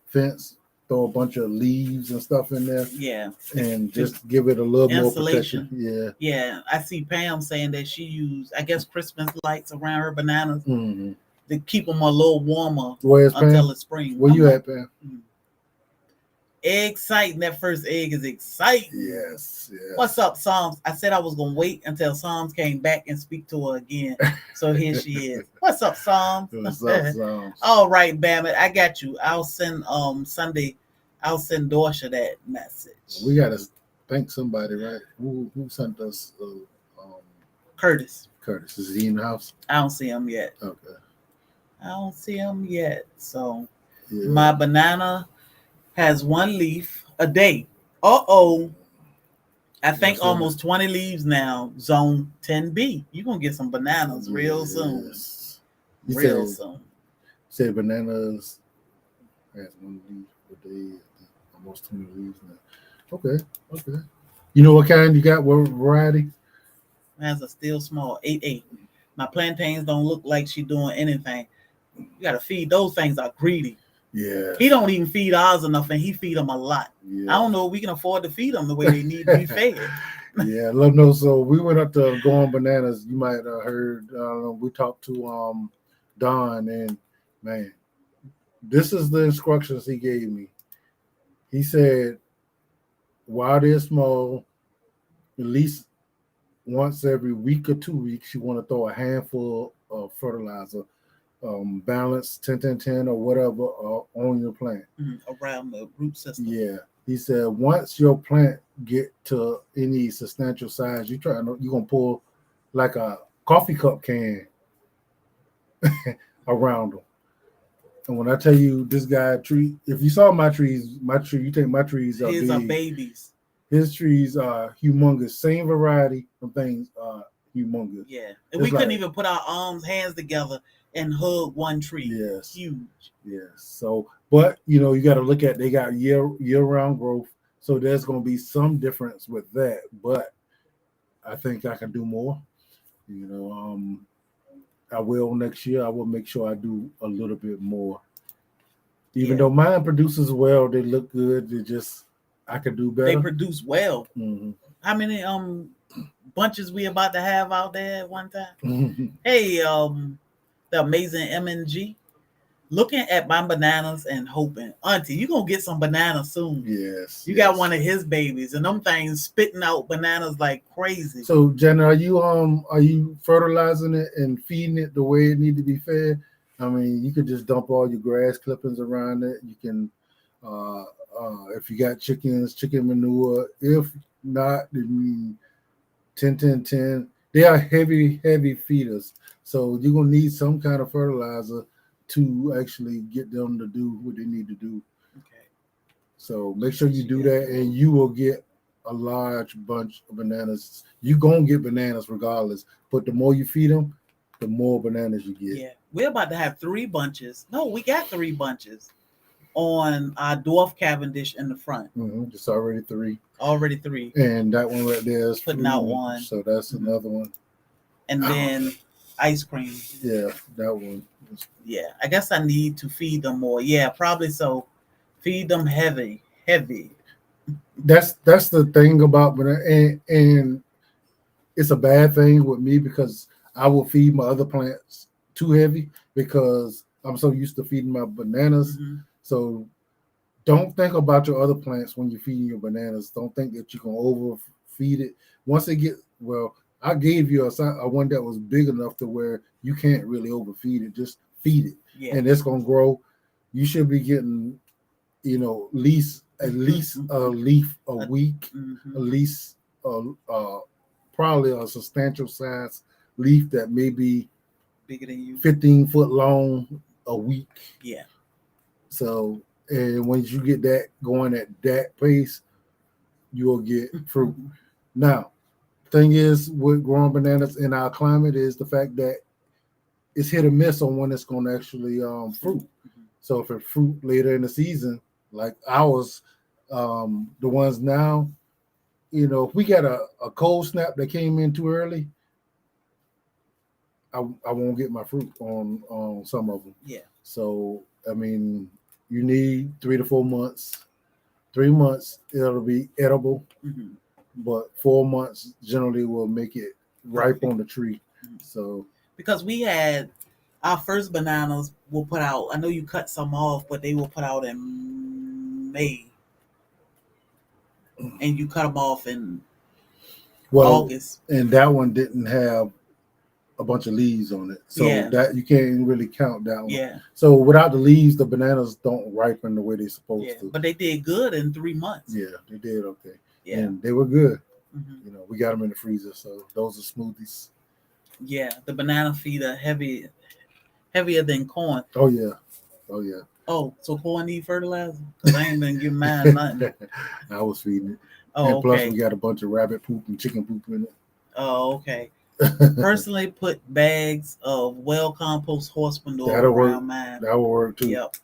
fence, throw a bunch of leaves and stuff in there. Yeah. And just give it a little more protection. Yeah. Yeah. I see Pam saying that she used, I guess, Christmas lights around her bananas to keep them a little warmer until the spring. Where you at, Pam? Exciting. That first egg is exciting. Yes. What's up, Psalms? I said I was going to wait until Psalms came back and speak to her again. So here she is. What's up, Psalms? What's up, Psalms? All right, Bammit. I got you. I'll send Sunday. I'll send Dorsha that message. We got to thank somebody, right? Who sent us? Curtis. Is he in the house? I don't see him yet. Okay. I don't see him yet. So my banana has one leaf a day. I think almost 20 leaves now. Zone 10B. You're going to get some bananas real soon. Soon. Said bananas has one leaf a day. Almost 20 leaves now. Okay. You know what kind you got? What variety? It has a still small 8-8. My plantains don't look like she's doing anything. You got to feed. Those things are greedy. Yeah. He don't even feed ours enough, and he feed them a lot. Yeah. I don't know if we can afford to feed them the way they need to be fed. Yeah, let them know. So we went up to Go On Bananas. You might have heard. We talked to Don, and man, this is the instructions he gave me. He said, while they're small, at least once every week or 2 weeks, you want to throw a handful of fertilizer. Balance 10-10-10 or whatever on your plant around the root system. Yeah, he said once your plant get to any substantial size, you're gonna pull like a coffee cup can around them. And when I tell you this guy tree, if you saw my tree, you think my trees are his big. Are babies. His trees are humongous. Same variety of things are humongous. Yeah, and we couldn't even put our hands together and hug one tree. Yes. Huge. Yes. So, but you got to look at, they got year-round growth. So there's going to be some difference with that, but I think I can do more. I will next year. I will make sure I do a little bit more. Even though mine produces well, they look good. I could do better. They produce well. Mm-hmm. How many bunches we about to have out there at one time? Hey, the amazing MNG, looking at my bananas and hoping, Auntie, you're going to get some bananas soon. Yes. You got one of his babies, and them things spitting out bananas like crazy. So, Jenna, are you fertilizing it and feeding it the way it need to be fed? I mean, you could just dump all your grass clippings around it. You can, if you got chickens, chicken manure. If not, I mean, 10, 10, 10. They are heavy feeders. So you're going to need some kind of fertilizer to actually get them to do what they need to do. Okay. So make sure you do that, and you will get a large bunch of bananas. You're going to get bananas regardless. But the more you feed them, the more bananas you get. Yeah. We're about to have 3 bunches. No, we got 3 bunches on our dwarf Cavendish in the front. It's already 3. Already 3. And that one right there is putting out 1. So that's another one. And then ice cream. Yeah, that one. Yeah, I guess I need to feed them more. Yeah, probably so. Feed them heavy. That's the thing about banana, and it's a bad thing with me because I will feed my other plants too heavy because I'm so used to feeding my bananas. So don't think about your other plants when you're feeding your bananas. Don't think that you can overfeed it. Once they get, well, I gave you a one that was big enough to where you can't really overfeed it. Just feed it, and it's gonna grow. You should be getting, at least a leaf a week, at least probably a substantial size leaf that may be bigger than you, 15 foot long a week. Yeah. So, and once you get that going at that pace, you'll get fruit. Now, thing is with growing bananas in our climate is the fact that it's hit or miss on when it's going to actually fruit. So if it fruit later in the season, like ours, the ones now, if we got a cold snap that came in too early, I won't get my fruit on some of them. Yeah. So I mean, you need 3 to 4 months. 3 months it'll be edible, but 4 months generally will make it ripe on the tree. So because we had our first bananas will put out. I know you cut some off, but they will put out in May, and you cut them off in August. And that one didn't have a bunch of leaves on it, so that you can't really count that one. Yeah. So without the leaves, the bananas don't ripen the way they're supposed to. But they did good in 3 months. Yeah, they did okay. Yeah, and they were good. We got them in the freezer, so those are smoothies. Yeah, the banana feed are heavier than corn. Oh yeah. Oh, so corn need fertilizer? Because I ain't been giving mine nothing. I was feeding it. Oh, and plus we got a bunch of rabbit poop and chicken poop in it. Oh, okay. Personally, put bags of well compost horse manure around mine. That will work too. Yep.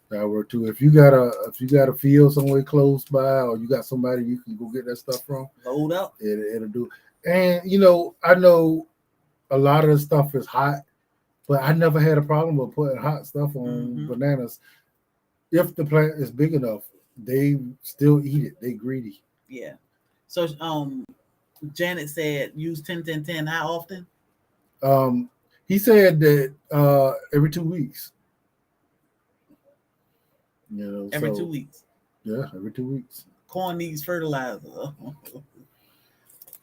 That will work too. If you got a field somewhere close by, or you got somebody you can go get that stuff from, load up. It'll do. And I know a lot of the stuff is hot, but I never had a problem with putting hot stuff on bananas. If the plant is big enough, they still eat it. They greedy. Yeah. So Janet said use 10-10-10 how often? He said that every 2 weeks. Every 2 weeks. Yeah, every 2 weeks. Corn needs fertilizer.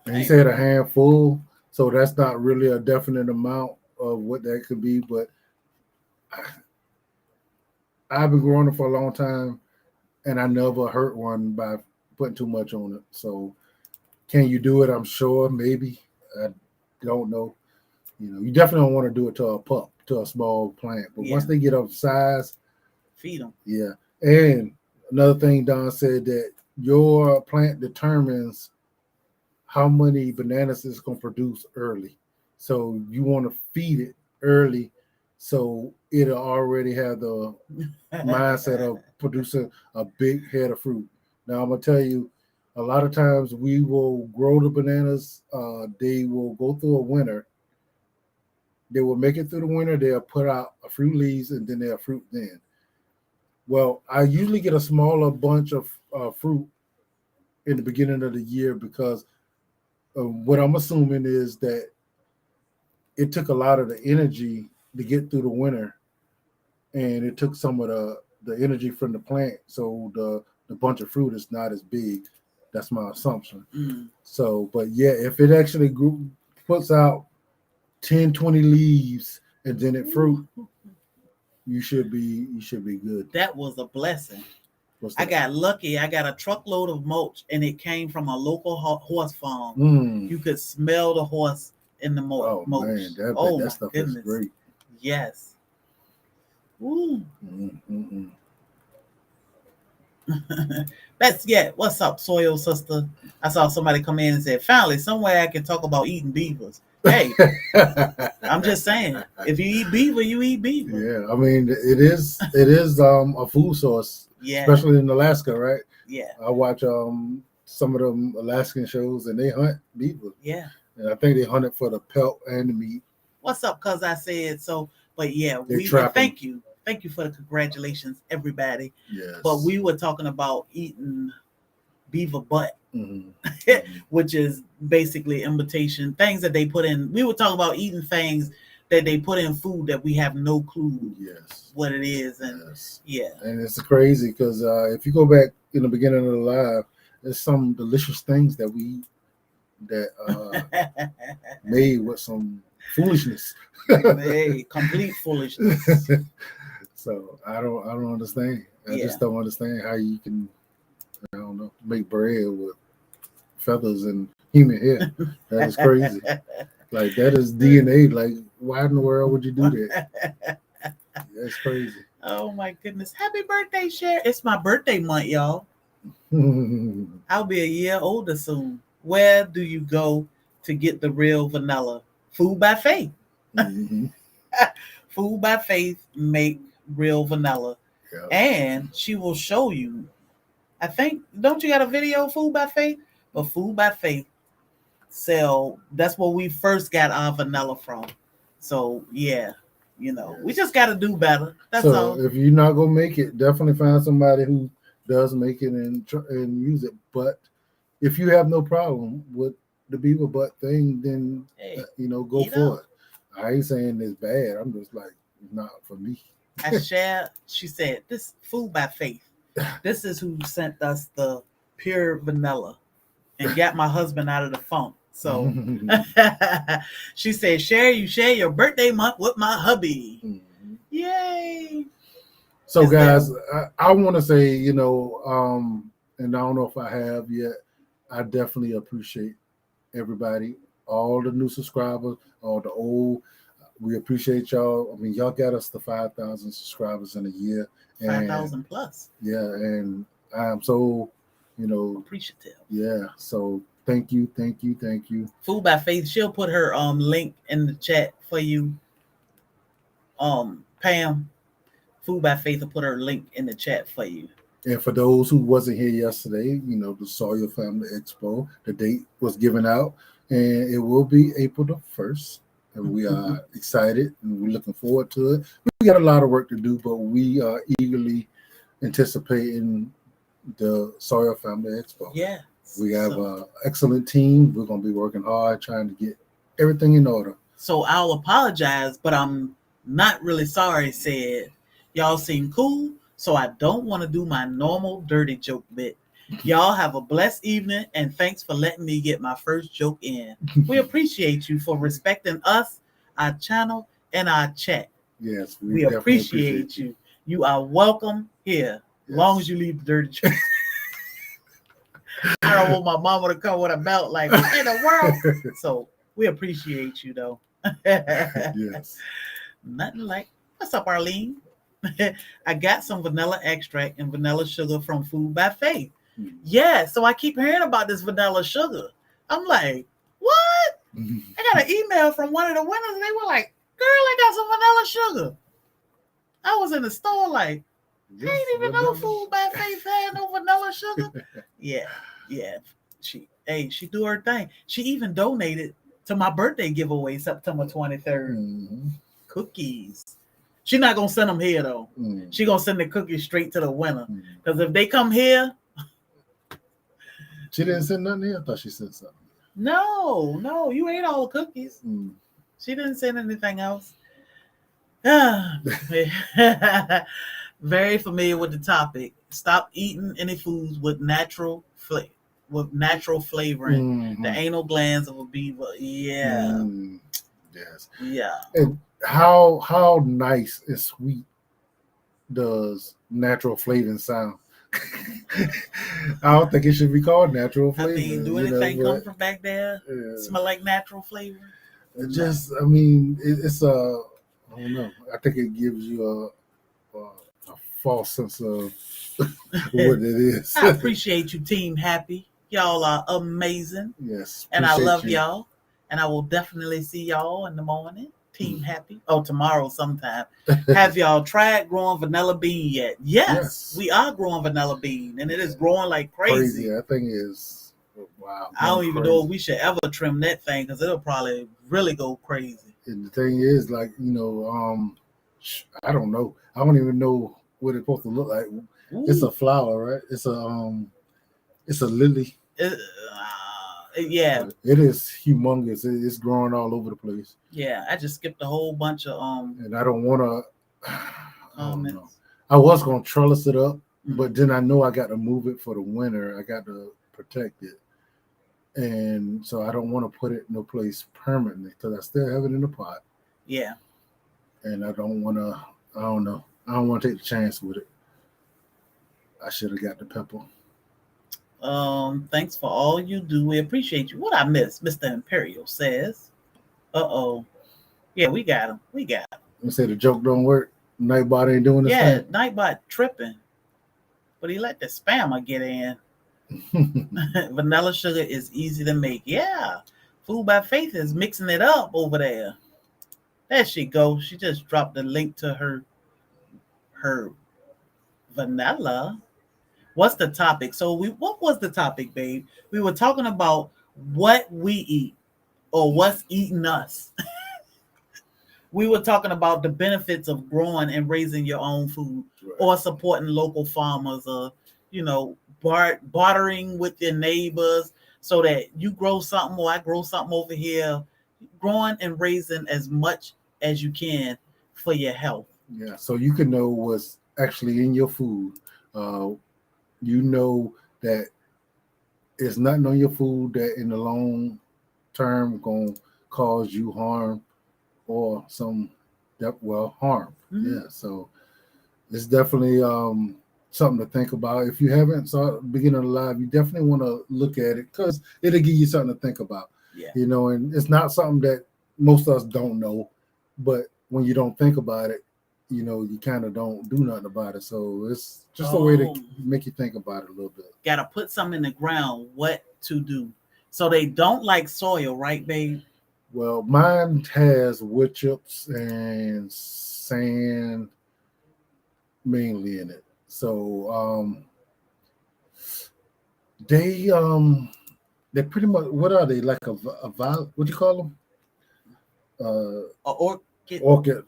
And he said a handful, so that's not really a definite amount of what that could be, but I've been growing it for a long time, and I never hurt one by putting too much on it. So can you do it? I'm sure, maybe. I don't know. You definitely don't want to do it to a pup, to a small plant. But once they get up size, feed them. Yeah. And another thing Don said, that your plant determines how many bananas it's going to produce early. So you want to feed it early so it'll already have the mindset of producing a big head of fruit. Now, I'm going to tell you, a lot of times we will grow the bananas. They will go through a winter. They will make it through the winter. They'll put out a few leaves, and then they'll fruit then. Well, I usually get a smaller bunch of fruit in the beginning of the year because what I'm assuming is that it took a lot of the energy to get through the winter, and it took some of the energy from the plant, so the bunch of fruit is not as big. That's my assumption. So, but yeah, if it actually puts out 10, 20 leaves and then it fruit, You should be good. That was a blessing. What's I that? got lucky. I got a truckload of mulch, and it came from a local horse farm. Mm. You could smell the horse in the mulch. Oh man, Oh that my stuff goodness! is great. Yes. Ooh. Mm-mm-mm. That's what's up, Soil Sister? I saw somebody come in and said, finally, somewhere I can talk about eating beavers. Hey, I'm just saying, if you eat beaver, you eat beaver. Yeah, I mean it is a food source, especially in Alaska, right? Yeah. I watch some of them Alaskan shows and they hunt beaver. Yeah. And I think they hunt it for the pelt and the meat. What's up, cuz I said so, but yeah, thank you. Thank you for the congratulations, everybody. Yes. But we were talking about eating beaver butt, which is basically imitation things that they put in. We were talking about eating things that they put in food that we have no clue what it is. And and it's crazy because if you go back in the beginning of the live, there's some delicious things that we eat that made with some foolishness. Hey, complete foolishness. So I don't understand. I just don't understand how you can, I don't know, make bread with feathers and human hair. That is crazy. Like that is DNA. Like why in the world would you do that? That's crazy. Oh my goodness. Happy birthday, Cher. It's my birthday month, y'all. I'll be a year older soon. Where do you go to get the real vanilla? Food by Faith. Mm-hmm. Food by Faith make real vanilla. Yep. And she will show you. I think, don't you got a video, Food by Faith? But Food by Faith sell, that's where we first got our vanilla from. So yeah, we just got to do better. That's all. If you're not gonna make it, definitely find somebody who does make it and use it. But if you have no problem with the beaver butt thing, then go for it. I ain't saying it's bad. I'm just like, not for me. She said, this Food by Faith. This is who sent us the pure vanilla and got my husband out of the funk. So she said, you share your birthday month with my hubby. Mm-hmm. Yay. So guys, I want to say, and I don't know if I have yet, I definitely appreciate everybody, all the new subscribers, all the old. We appreciate y'all. I mean, y'all got us to 5,000 subscribers in a year. 5,000 plus. Yeah, and I'm so, appreciative. Yeah, so thank you. Food by Faith, she'll put her link in the chat for you. Pam, Food by Faith will put her link in the chat for you. And for those who wasn't here yesterday, the SoilFamily Expo, the date was given out, and it will be April the 1st. And we are excited and we're looking forward to it. We got a lot of work to do, but we are eagerly anticipating the SoilFamily Expo. Yeah. We have an excellent team. We're going to be working hard trying to get everything in order. So I'll apologize, but I'm not really sorry, said. Y'all seem cool, so I don't want to do my normal dirty joke bit. Y'all have a blessed evening, and thanks for letting me get my first joke in. We appreciate you for respecting us, our channel, and our chat. Yes, we appreciate you. You are welcome here, as long as you leave the dirty joke. I don't want my mama to come with a belt like, what in the world? So we appreciate you, though. Yes. Nothing like, what's up, Arlene? I got some vanilla extract and vanilla sugar from Food by Faith. Yeah, so I keep hearing about this vanilla sugar. I'm like, what? I got an email from one of the winners, and they were like, girl, I got some vanilla sugar. I was in the store like, I didn't even know Food by Faith had no vanilla sugar. Yeah. She do her thing. She even donated to my birthday giveaway, September 23rd. Mm-hmm. Cookies. She's not going to send them here, though. Mm-hmm. She's going to send the cookies straight to the winner. Because if they come here... She didn't send nothing here? I thought she sent something. No. You ate all the cookies. She didn't send anything else. Very familiar with the topic. Stop eating any foods with natural flavoring. The anal glands of a beaver. Yeah. Yes. Yeah. And how nice and sweet does natural flavoring sound. I don't think it should be called natural I flavor. mean, do anything come from back there smell like natural flavor? It just, I mean, it's a, I don't know. I think it gives you a false sense of what it is. I appreciate you, Team Happy. Y'all are amazing. Yes, and I love y'all. And I will definitely see y'all in the morning. Team Happy. Oh, tomorrow sometime. Have y'all tried growing vanilla bean yet? Yes, we are growing vanilla bean, and it is growing like crazy. That thing is, wow. I don't even know if we should ever trim that thing because it'll probably really go crazy. And the thing is, like, I don't know. I don't even know what it's supposed to look like. Ooh. It's a flower, right? It's a lily. Yeah, it is humongous. It's growing all over the place. Yeah, I just skipped a whole bunch of and I don't want to. I don't know. I was gonna trellis it up, but then I know I got to move it for the winter. I got to protect it, and so I don't want to put it in no place permanently because I still have it in the pot. Yeah, and I don't want to. I don't know. I don't want to take the chance with it. I should have got the pepper. Thanks for all you do. We appreciate you. What I missed, Mr. Imperial says. Yeah, we got him. You say the joke don't work. Nightbot ain't doing this thing. Yeah, Nightbot tripping. But he let the spammer get in. Vanilla sugar is easy to make. Yeah. Food by Faith is mixing it up over there. There she goes. She just dropped the link to her vanilla. What's the topic? So what was the topic, babe? We were talking about what we eat or what's eating us. We were talking about the benefits of growing and raising your own food, right, or supporting local farmers, or bartering with your neighbors so that you grow something or I grow something over here. Growing and raising as much as you can for your health. Yeah, so you can know what's actually in your food. You know that it's nothing on your food that in the long term going to cause you harm or harm. Mm-hmm. Yeah, so it's definitely something to think about. If you haven't saw the beginning of the live, you definitely want to look at it because it'll give you something to think about. Yeah. And it's not something that most of us don't know, but when you don't think about it, you kind of don't do nothing about it. So it's just a way to make you think about it a little bit. Got to put something in the ground, what to do. So they don't like soil, right, babe? Well, mine has wood chips and sand mainly in it. So they pretty much, what are they, like a what do you call them? Orchid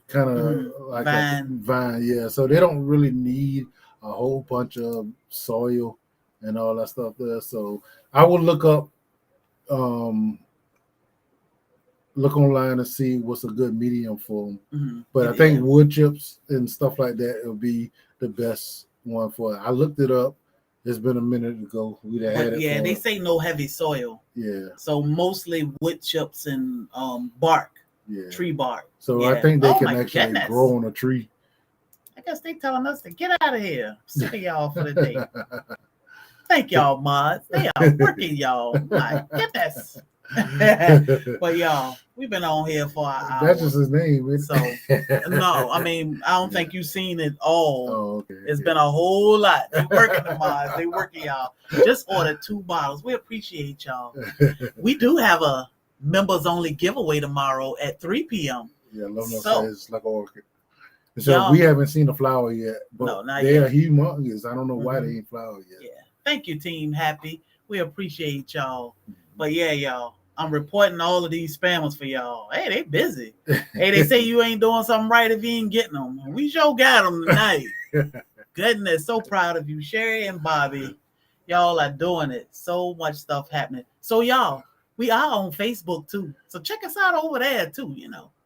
kind of like vine. A vine, yeah. So they don't really need a whole bunch of soil and all that stuff there. So I will look up, look online and see what's a good medium for them. Mm-hmm. But I think wood chips and stuff like that will be the best one for it. I looked it up. It's been a minute ago. We had it. Yeah, they say no heavy soil. Yeah. So mostly wood chips and bark. Yeah. Tree bark. So I think they can actually grow on a tree. I guess they telling us to get out of here. Sick of y'all for the day. Thank y'all, mods. They are working, y'all. My goodness. But y'all, we've been on here for an hour. That's just his name. So no, I mean, I don't think you've seen it all. Oh, okay. It's been a whole lot. They working the mods. They working, y'all. Just ordered 2 bottles. We appreciate y'all. We do have a members only giveaway tomorrow at 3 p.m. Yeah, it's like an orchid. So we haven't seen the flower yet, but no, they are humongous. I don't know why they ain't flowered yet. Yeah. Thank you, Team Happy. We appreciate y'all. But yeah, y'all, I'm reporting all of these spammers for y'all. Hey, they busy. Hey, they say you ain't doing something right if you ain't getting them. We sure got them tonight. Goodness, so proud of you, Sherry and Bobby. Y'all are doing it. So much stuff happening. So y'all, we are on Facebook too. So check us out over there too,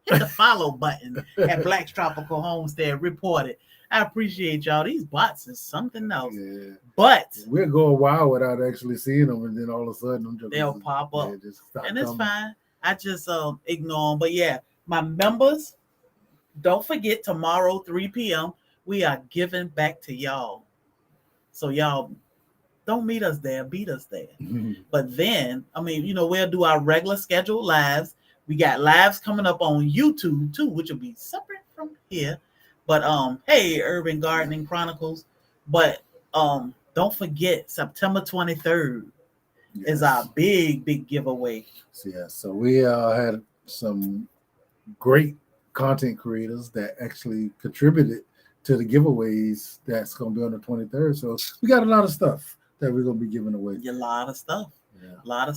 Hit the follow button at Black's Tropical Homestead. Report it. I appreciate y'all. These bots is something else. Yeah. But we'll go a while without actually seeing them, and then all of a sudden they'll pop up. And it's fine. I just ignore them. But yeah, my members, don't forget tomorrow, 3 p.m., We are giving back to y'all. So y'all don't meet us there, beat us there. But then, I mean, we'll do our regular scheduled lives. We got lives coming up on YouTube too, which will be separate from here. But hey, Urban Gardening Chronicles. But don't forget September 23rd is our big giveaway. So we had some great content creators that actually contributed to the giveaways that's going to be on the 23rd. So we got a lot of stuff that we're going to be giving away. A lot of stuff. A lot of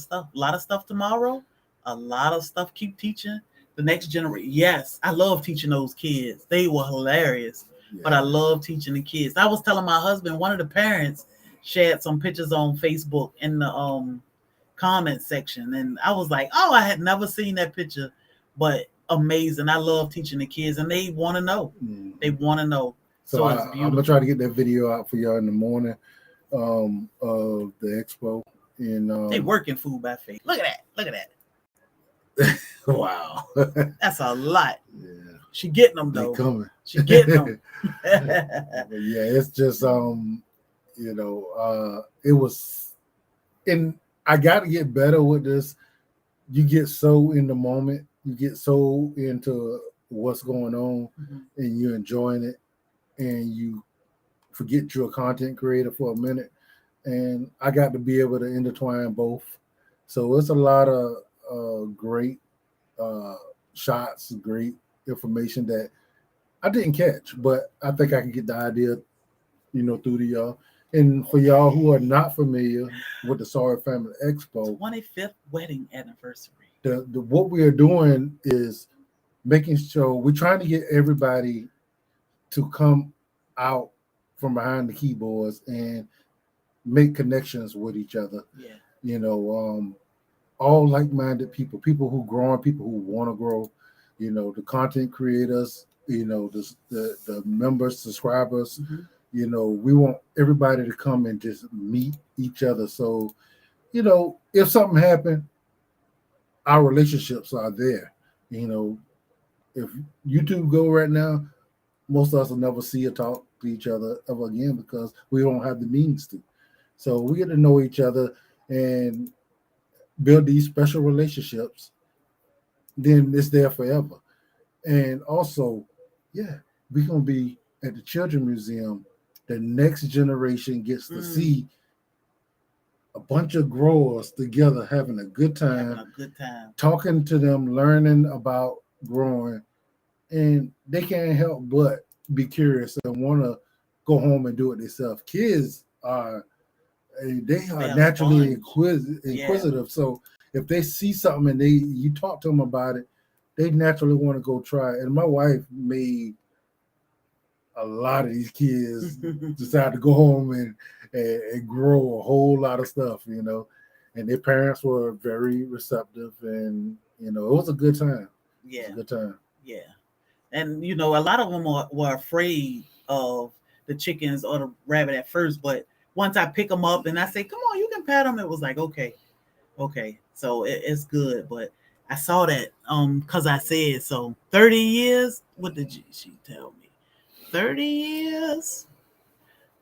stuff tomorrow. A lot of stuff. Keep teaching the next generation. Yes, I love teaching those kids. They were hilarious. But I love teaching the kids. I was telling my husband, one of the parents shared some pictures on Facebook in the comment section, and I was like, oh, I had never seen that picture, but amazing. I love teaching the kids, and they want to know. They want to know. So it's beautiful. I'm gonna try to get that video out for y'all in the morning of the expo. And they working food by faith. Look at that. Wow. That's a lot. Yeah. She getting them though. They coming. She getting them. Yeah, it's just it was, and I got to get better with this. You get so in the moment, you get so into what's going on, and you're enjoying it, and you forget you're a content creator for a minute. And I got to be able to intertwine both. So it's a lot of great shots, great information that I didn't catch, but I think I can get the idea, through to y'all. And for y'all who are not familiar with the SoilFamily Expo, 25th wedding anniversary. The what we are doing is making sure we're trying to get everybody to come out from behind the keyboards and make connections with each other. Yeah. All like-minded people who grow and people who want to grow, the content creators, the members, subscribers, we want everybody to come and just meet each other. So, if something happened, our relationships are there. If YouTube go right now, most of us will never see or talk to each other ever again because we don't have the means to. So we get to know each other and build these special relationships. Then it's there forever. And also, we're going to be at the Children's Museum. The next generation gets to see a bunch of growers together having a good time, talking to them, learning about growing, and they can't help but be curious and want to go home and do it themselves. Kids are naturally inquisitive. So if they see something and you talk to them about it, they naturally want to go try it. And my wife made a lot of these kids decide to go home and grow a whole lot of stuff, and their parents were very receptive, and it was a good time. Yeah, it was a good time. Yeah, and a lot of them were afraid of the chickens or the rabbit at first, but once I pick them up and I say, "Come on, you can pet them," it was like, okay. So it's good, but I saw that because I said so. 30 years. What did she tell me? 30 years?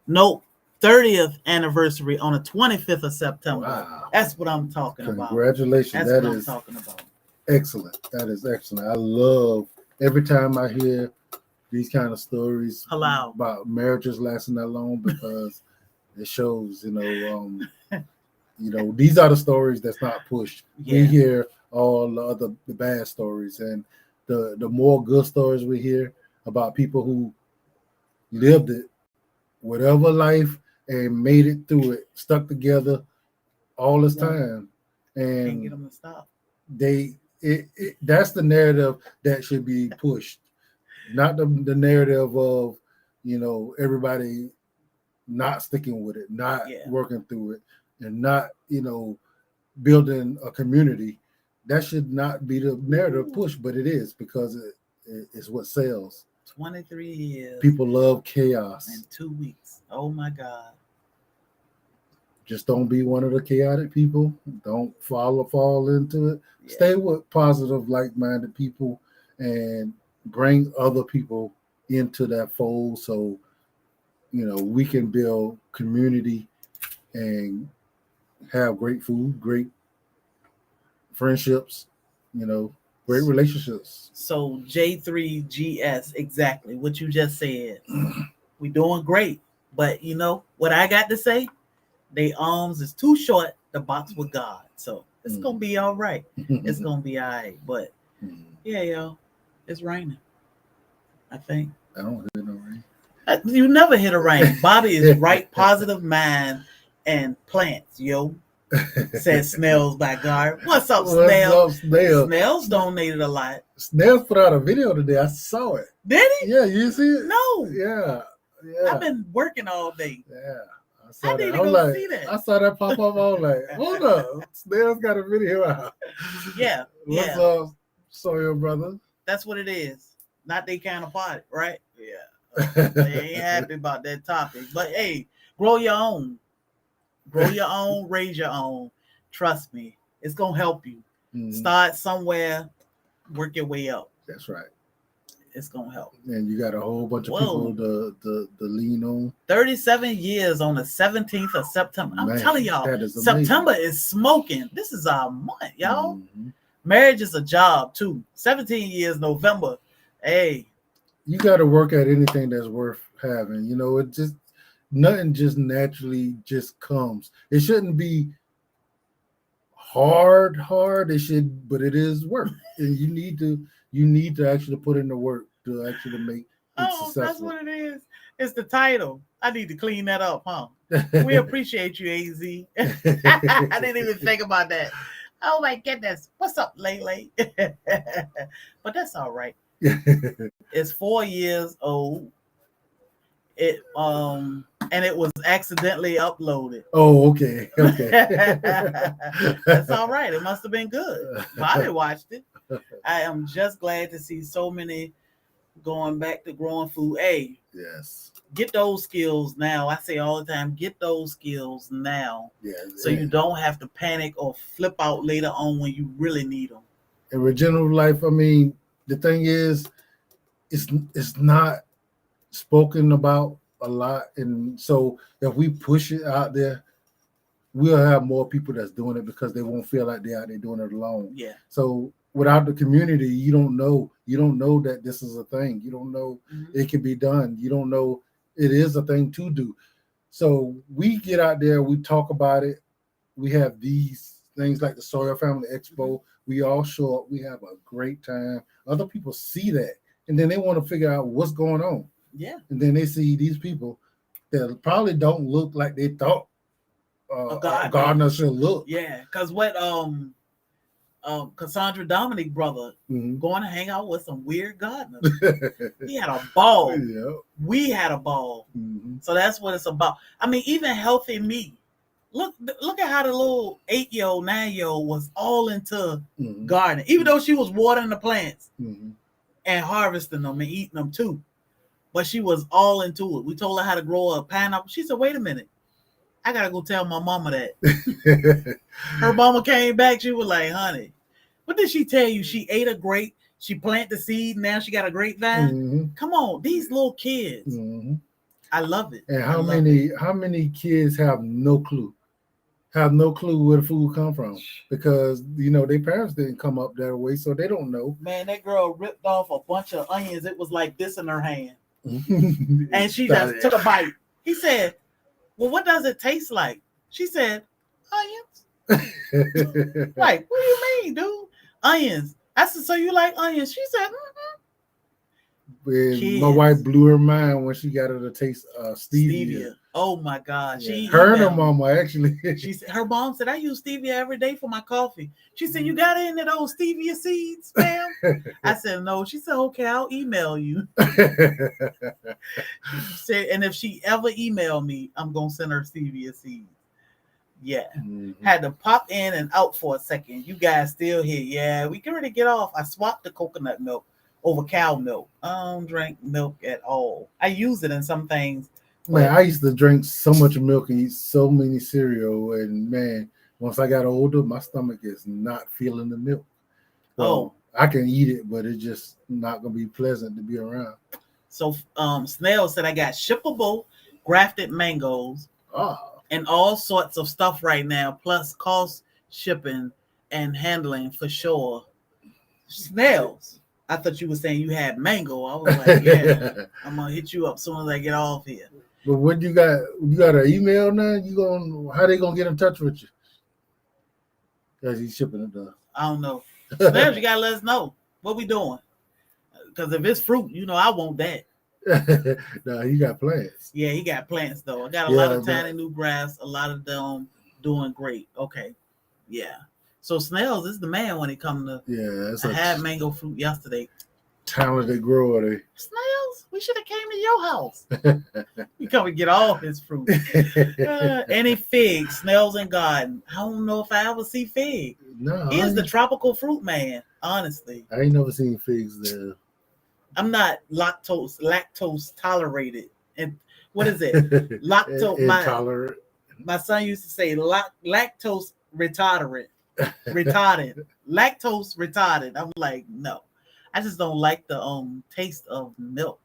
Nope. 30th anniversary on the 25th of September. Wow. That's what I'm talking about. Congratulations. That's what I'm talking about. Excellent. That is excellent. I love every time I hear these kind of stories about marriages lasting that long because it shows, these are the stories that's not pushed. Yeah. We hear all the bad stories, and the more good stories we hear about people who lived it, whatever life, and made it through it, stuck together all this time, and can't get them to stop. That's the narrative that should be pushed, not the narrative of everybody not sticking with it, not working through it, and not building a community. That should not be the narrative push, but it is because it's what sells. 23 years. People love chaos. In 2 weeks. Oh my God. Just don't be one of the chaotic people. Don't fall into it. Yeah. Stay with positive, like-minded people and bring other people into that fold, so we can build community and have great food, great friendships, great relationships. So J3GS, exactly what you just said. We doing great, but you know what I got to say? They arms is too short to box with God, so it's gonna be all right. It's gonna be all right. But yeah, yo, it's raining. I think I don't hear no rain. You never hit a rain. Bobby is right, positive mind and plants, yo. Said Snails by God. What's up, Snail? Snail? Snails donated a lot. Snails put out a video today. I saw it. Did he? Yeah, you see it? No. Yeah. I've been working all day. Yeah. I need to go see that. I saw that pop up. I was like, hold up. Snails got a video out. Yeah. What's up, Sawyer brother? That's what it is. Not they kind of party, right? Yeah. They ain't happy about that topic. But hey, grow your own. Grow your own, raise your own. Trust me. It's gonna help you. Start somewhere, work your way up. That's right. It's gonna help. And you got a whole bunch of people to lean on. 37 years on the 17th of September. I'm telling y'all, September is smoking. This is our month, y'all. Marriage is a job too. 17 years November. Hey. You got to work at anything that's worth having. It just nothing just naturally just comes. It shouldn't be hard. It should, but it is work, and you need to actually put in the work to actually make it successful. That's what it is. It's the title. I need to clean that up, huh? We appreciate you, AZ. I didn't even think about that. Oh my goodness. What's up, Lele? But that's all right. It's 4 years old. And it was accidentally uploaded. Oh, okay. That's all right. It must have been good. Bobby watched it. I am just glad to see so many going back to growing food. Hey, yes. Get those skills now. I say all the time, get those skills now. Yeah. So you don't have to panic or flip out later on when you really need them. In regenerative life, I mean, the thing is, it's not spoken about a lot, and so if we push it out there, we'll have more people that's doing it because they won't feel like they're out there doing it alone. Yeah. So without the community, you don't know that this is a thing. You don't know it can be done. You don't know it is a thing to do. So we get out there, we talk about it. We have these things like the SoilFamily Expo. We all show up. We have a great time. Other people see that, and then they want to figure out what's going on. Yeah. And then they see these people that probably don't look like they thought a gardener should look. Yeah, because what Cassandra Dominic brother going to hang out with some weird gardeners. He had a ball. Yeah. We had a ball. So that's what it's about. I mean, even healthy me. Look at how the little 8-year-old, 9-year-old was all into gardening, even though she was watering the plants and harvesting them and eating them too. But she was all into it. We told her how to grow a pineapple. She said, wait a minute. I got to go tell my mama that. Her mama came back. She was like, honey, what did she tell you? She ate a grape. She planted the seed. Now she got a grapevine. Come on. These little kids. I love it. And how many kids have no clue? Have no clue where the food come from because their parents didn't come up that way, so they don't know. Man, that girl ripped off a bunch of onions. It was like this in her hand. And she just took a bite. He said, well, what does it taste like? She said, onions. Like, what do you mean, dude? Onions. I said, so you like onions? She said, My wife blew her mind when she got her to taste stevia. Oh my God. Yeah. Her and her mama actually. She said, her mom said, I use stevia every day for my coffee. She said, you got any of those stevia seeds, ma'am? I said, no. She said, okay, I'll email you. She said, and if she ever email me, I'm gonna send her stevia seeds. Yeah. Had to pop in and out for a second. You guys still here? Yeah, we can really get off. I swapped the coconut milk over cow milk. I don't drink milk at all. I use it in some things. Man, I used to drink so much milk and eat so many cereal, and man, once I got older, my stomach is not feeling the milk. So I can eat it, but it's just not gonna be pleasant to be around. So Snail said I got shippable grafted mangoes and all sorts of stuff right now, plus cost shipping and handling for sure. Snails. I thought you were saying you had mango. I was like, yeah, I'm gonna hit you up as soon as I get off here. But what you got? You got an email now? How they gonna get in touch with you? Because he's shipping it done. I don't know. Snails, you gotta let us know what we doing. Because if it's fruit, I want that. No, he got plants. Yeah, he got plants though. I got a lot of tiny new grass. A lot of them doing great. Okay, yeah. So Snails is the man when it comes to. I had mango fruit yesterday. Talented grower. Snails, we should have came to your house. We come and get all his fruit. Any figs, Snails and garden. I don't know if I ever see fig. No, He's the tropical fruit man. Honestly, I ain't never seen figs there. I'm not lactose tolerated. And what is it? Lactose intolerant. My son used to say lactose retarded. Lactose retarded. I'm like, no. I just don't like the taste of milk.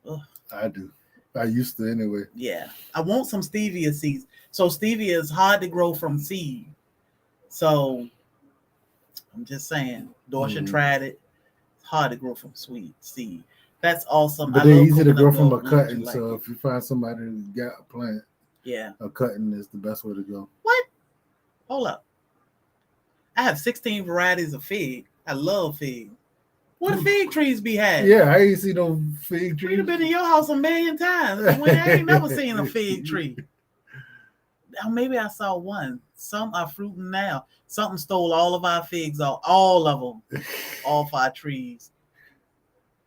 Ugh. I do. I used to anyway. Yeah. I want some stevia seeds. So stevia is hard to grow from seed. So I'm just saying, Dorsha tried it. It's hard to grow from seed. That's awesome. But they're easy to grow from a cutting. So if you find somebody who's got a plant, a cutting is the best way to go. What? Hold up. I have 16 varieties of fig. I love fig. What do fig trees be had? Yeah, I ain't seen no fig trees. We've been in your house a million times. I ain't never seen a fig tree. Maybe I saw one. Some are fruiting now. Something stole all of our figs off, all of them, off our trees.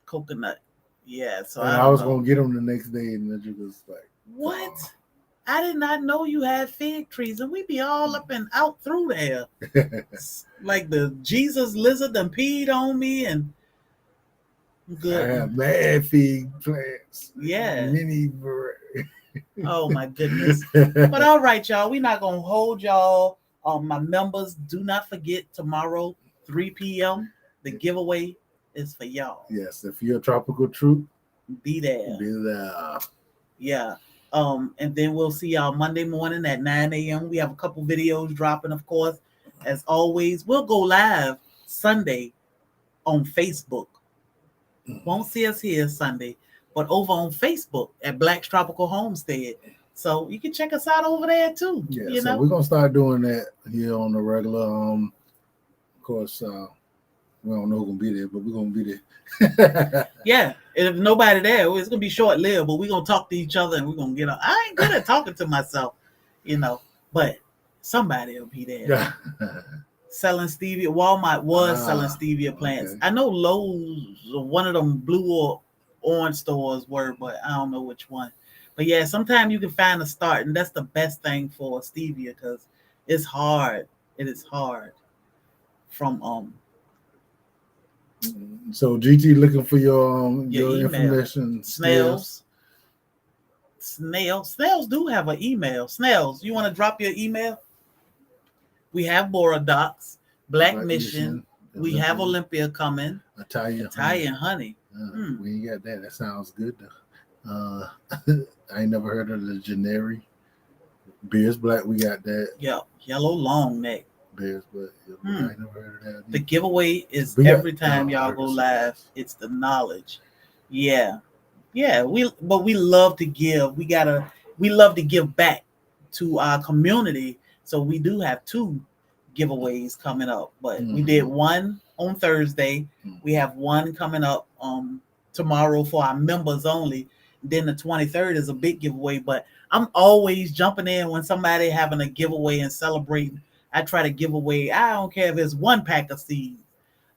Coconut. Yeah. So I was going to get them the next day, and then you was like, what? Oh. I did not know you had fig trees, and we be all up and out through there. Like the Jesus lizard done peed on me, and good. I have mad fig plants. Yeah. Many. Oh my goodness. But all right, y'all. We're not gonna hold y'all. My members, do not forget tomorrow, 3 p.m. The giveaway is for y'all. Yes, if you're a tropical troop, be there. Be there. Yeah. And then we'll see y'all Monday morning at 9 a.m. We have a couple videos dropping, of course. As always, we'll go live Sunday on Facebook. Won't see us here Sunday, but over on Facebook at Black's Tropical Homestead. So you can check us out over there too. Yeah, so we're gonna start doing that here on the regular. Of course, we don't know who's gonna be there, but we're gonna be there. Yeah, if nobody there, it's gonna be short lived, but we're gonna talk to each other and we're gonna get up. I ain't good at talking to myself, but somebody will be there. Selling stevia. Walmart was selling stevia plants. Okay. I know Lowe's, one of them blue or orange stores were, but I don't know which one. But yeah, sometimes you can find a start, and that's the best thing for stevia because it's hard. It is hard. From So GT looking for your information. Snails do have an email. Snails, you want to drop your email? We have Borodox, Black Mission. We have Olympia coming. Italian honey. We ain't got that. That sounds good though. I ain't never heard of the Generi. Beers Black, we got that. Yeah, yellow long neck. Beers Black. I ain't never heard of that. The giveaway is every time y'all go live. It's the knowledge. Yeah. We love to give. We love to give back to our community. So we do have 2 giveaways coming up, but we did one on Thursday. We have one coming up tomorrow for our members only. Then the 23rd is a big giveaway, but I'm always jumping in when somebody having a giveaway and celebrating. I try to give away. I don't care if it's 1 pack of seeds.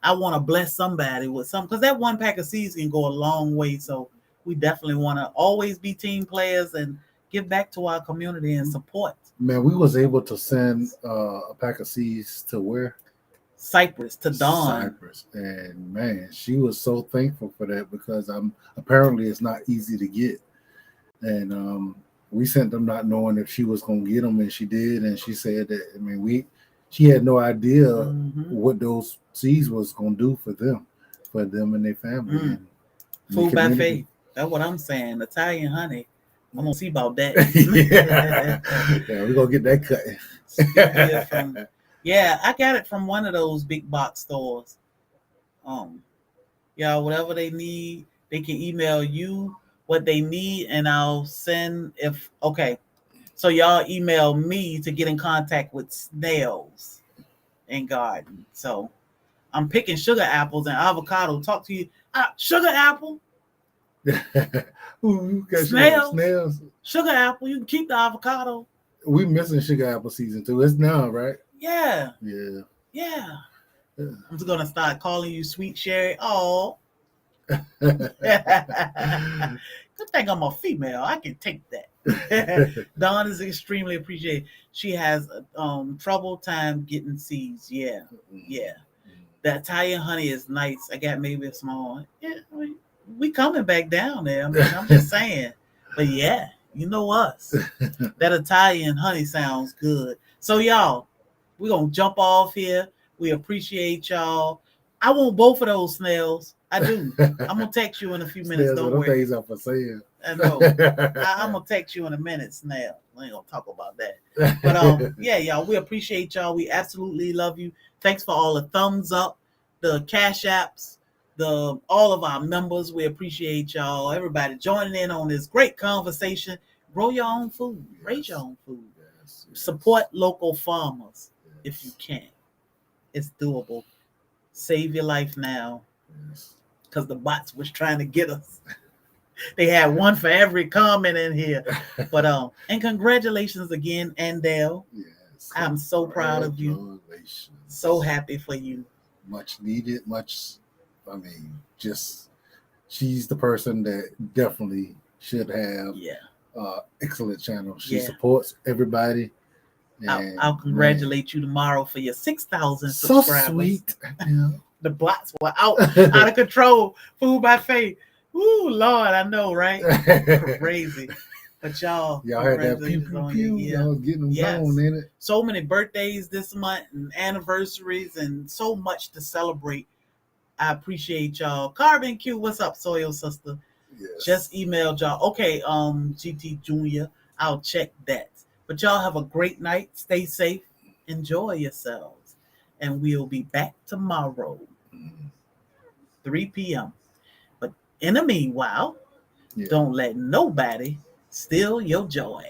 I want to bless somebody with some, because that 1 pack of seeds can go a long way. So we definitely want to always be team players and give back to our community and support. Man, we was able to send a pack of seeds to where? Cyprus, to Dawn. Cyprus. And man, she was so thankful for that because apparently it's not easy to get. And we sent them not knowing if she was going to get them, and she did. And she said that, she had no idea what those seeds was going to do for them and their family. And Food by faith. That's what I'm saying. Italian honey. I'm gonna see about that. Yeah, we're gonna get that cut. Stevia from I got it from one of those big box stores. Whatever they need, they can email you what they need, and I'll send So y'all email me to get in contact with snails and garden. So I'm picking sugar apples and avocado. Talk to you. Sugar apple, Ooh, snails, sugar apple. You can keep the avocado. We missing sugar apple season too. It's now, right? Yeah. Yeah. I'm just gonna start calling you Sweet Sherry. Oh. Good thing I'm a female. I can take that. Dawn is extremely appreciated. She has trouble time getting seeds. Yeah. The Italian honey is nice. I got maybe a small. Yeah, we coming back down there. I mean, I'm just saying. But yeah, you know us. That Italian honey sounds good. So y'all, we're gonna jump off here. We appreciate y'all. I want both of those snails. I do. I'm gonna text you in a few minutes. Don't worry. Things are for sale. I know. I'm gonna text you in a minute, snail. We ain't gonna talk about that. But y'all, we appreciate y'all. We absolutely love you. Thanks for all the thumbs up, the cash apps, all of our members. We appreciate y'all. Everybody joining in on this great conversation. Grow your own food. Raise your own food. Yes. Support local farmers if you can. It's doable. Save your life now. Because the bots was trying to get us. They had one for every comment in here. But and congratulations again, Andale. Yes. I'm so proud of you. So happy for you. Much needed, she's the person that definitely should have excellent channel. She supports everybody. I'll congratulate you tomorrow for your 6,000 subscribers. So sweet. The bots were out of control. Food by faith. Ooh, Lord, I know, right? Crazy. But y'all had that pew. Y'all getting them going in it. So many birthdays this month and anniversaries and so much to celebrate. I appreciate y'all. Carbon Q, what's up, Soil Sister? Yes. Just emailed y'all. Okay, GT Junior, I'll check that. But y'all have a great night. Stay safe. Enjoy yourselves. And we'll be back tomorrow, 3 p.m. But in the meanwhile, don't let nobody steal your joy.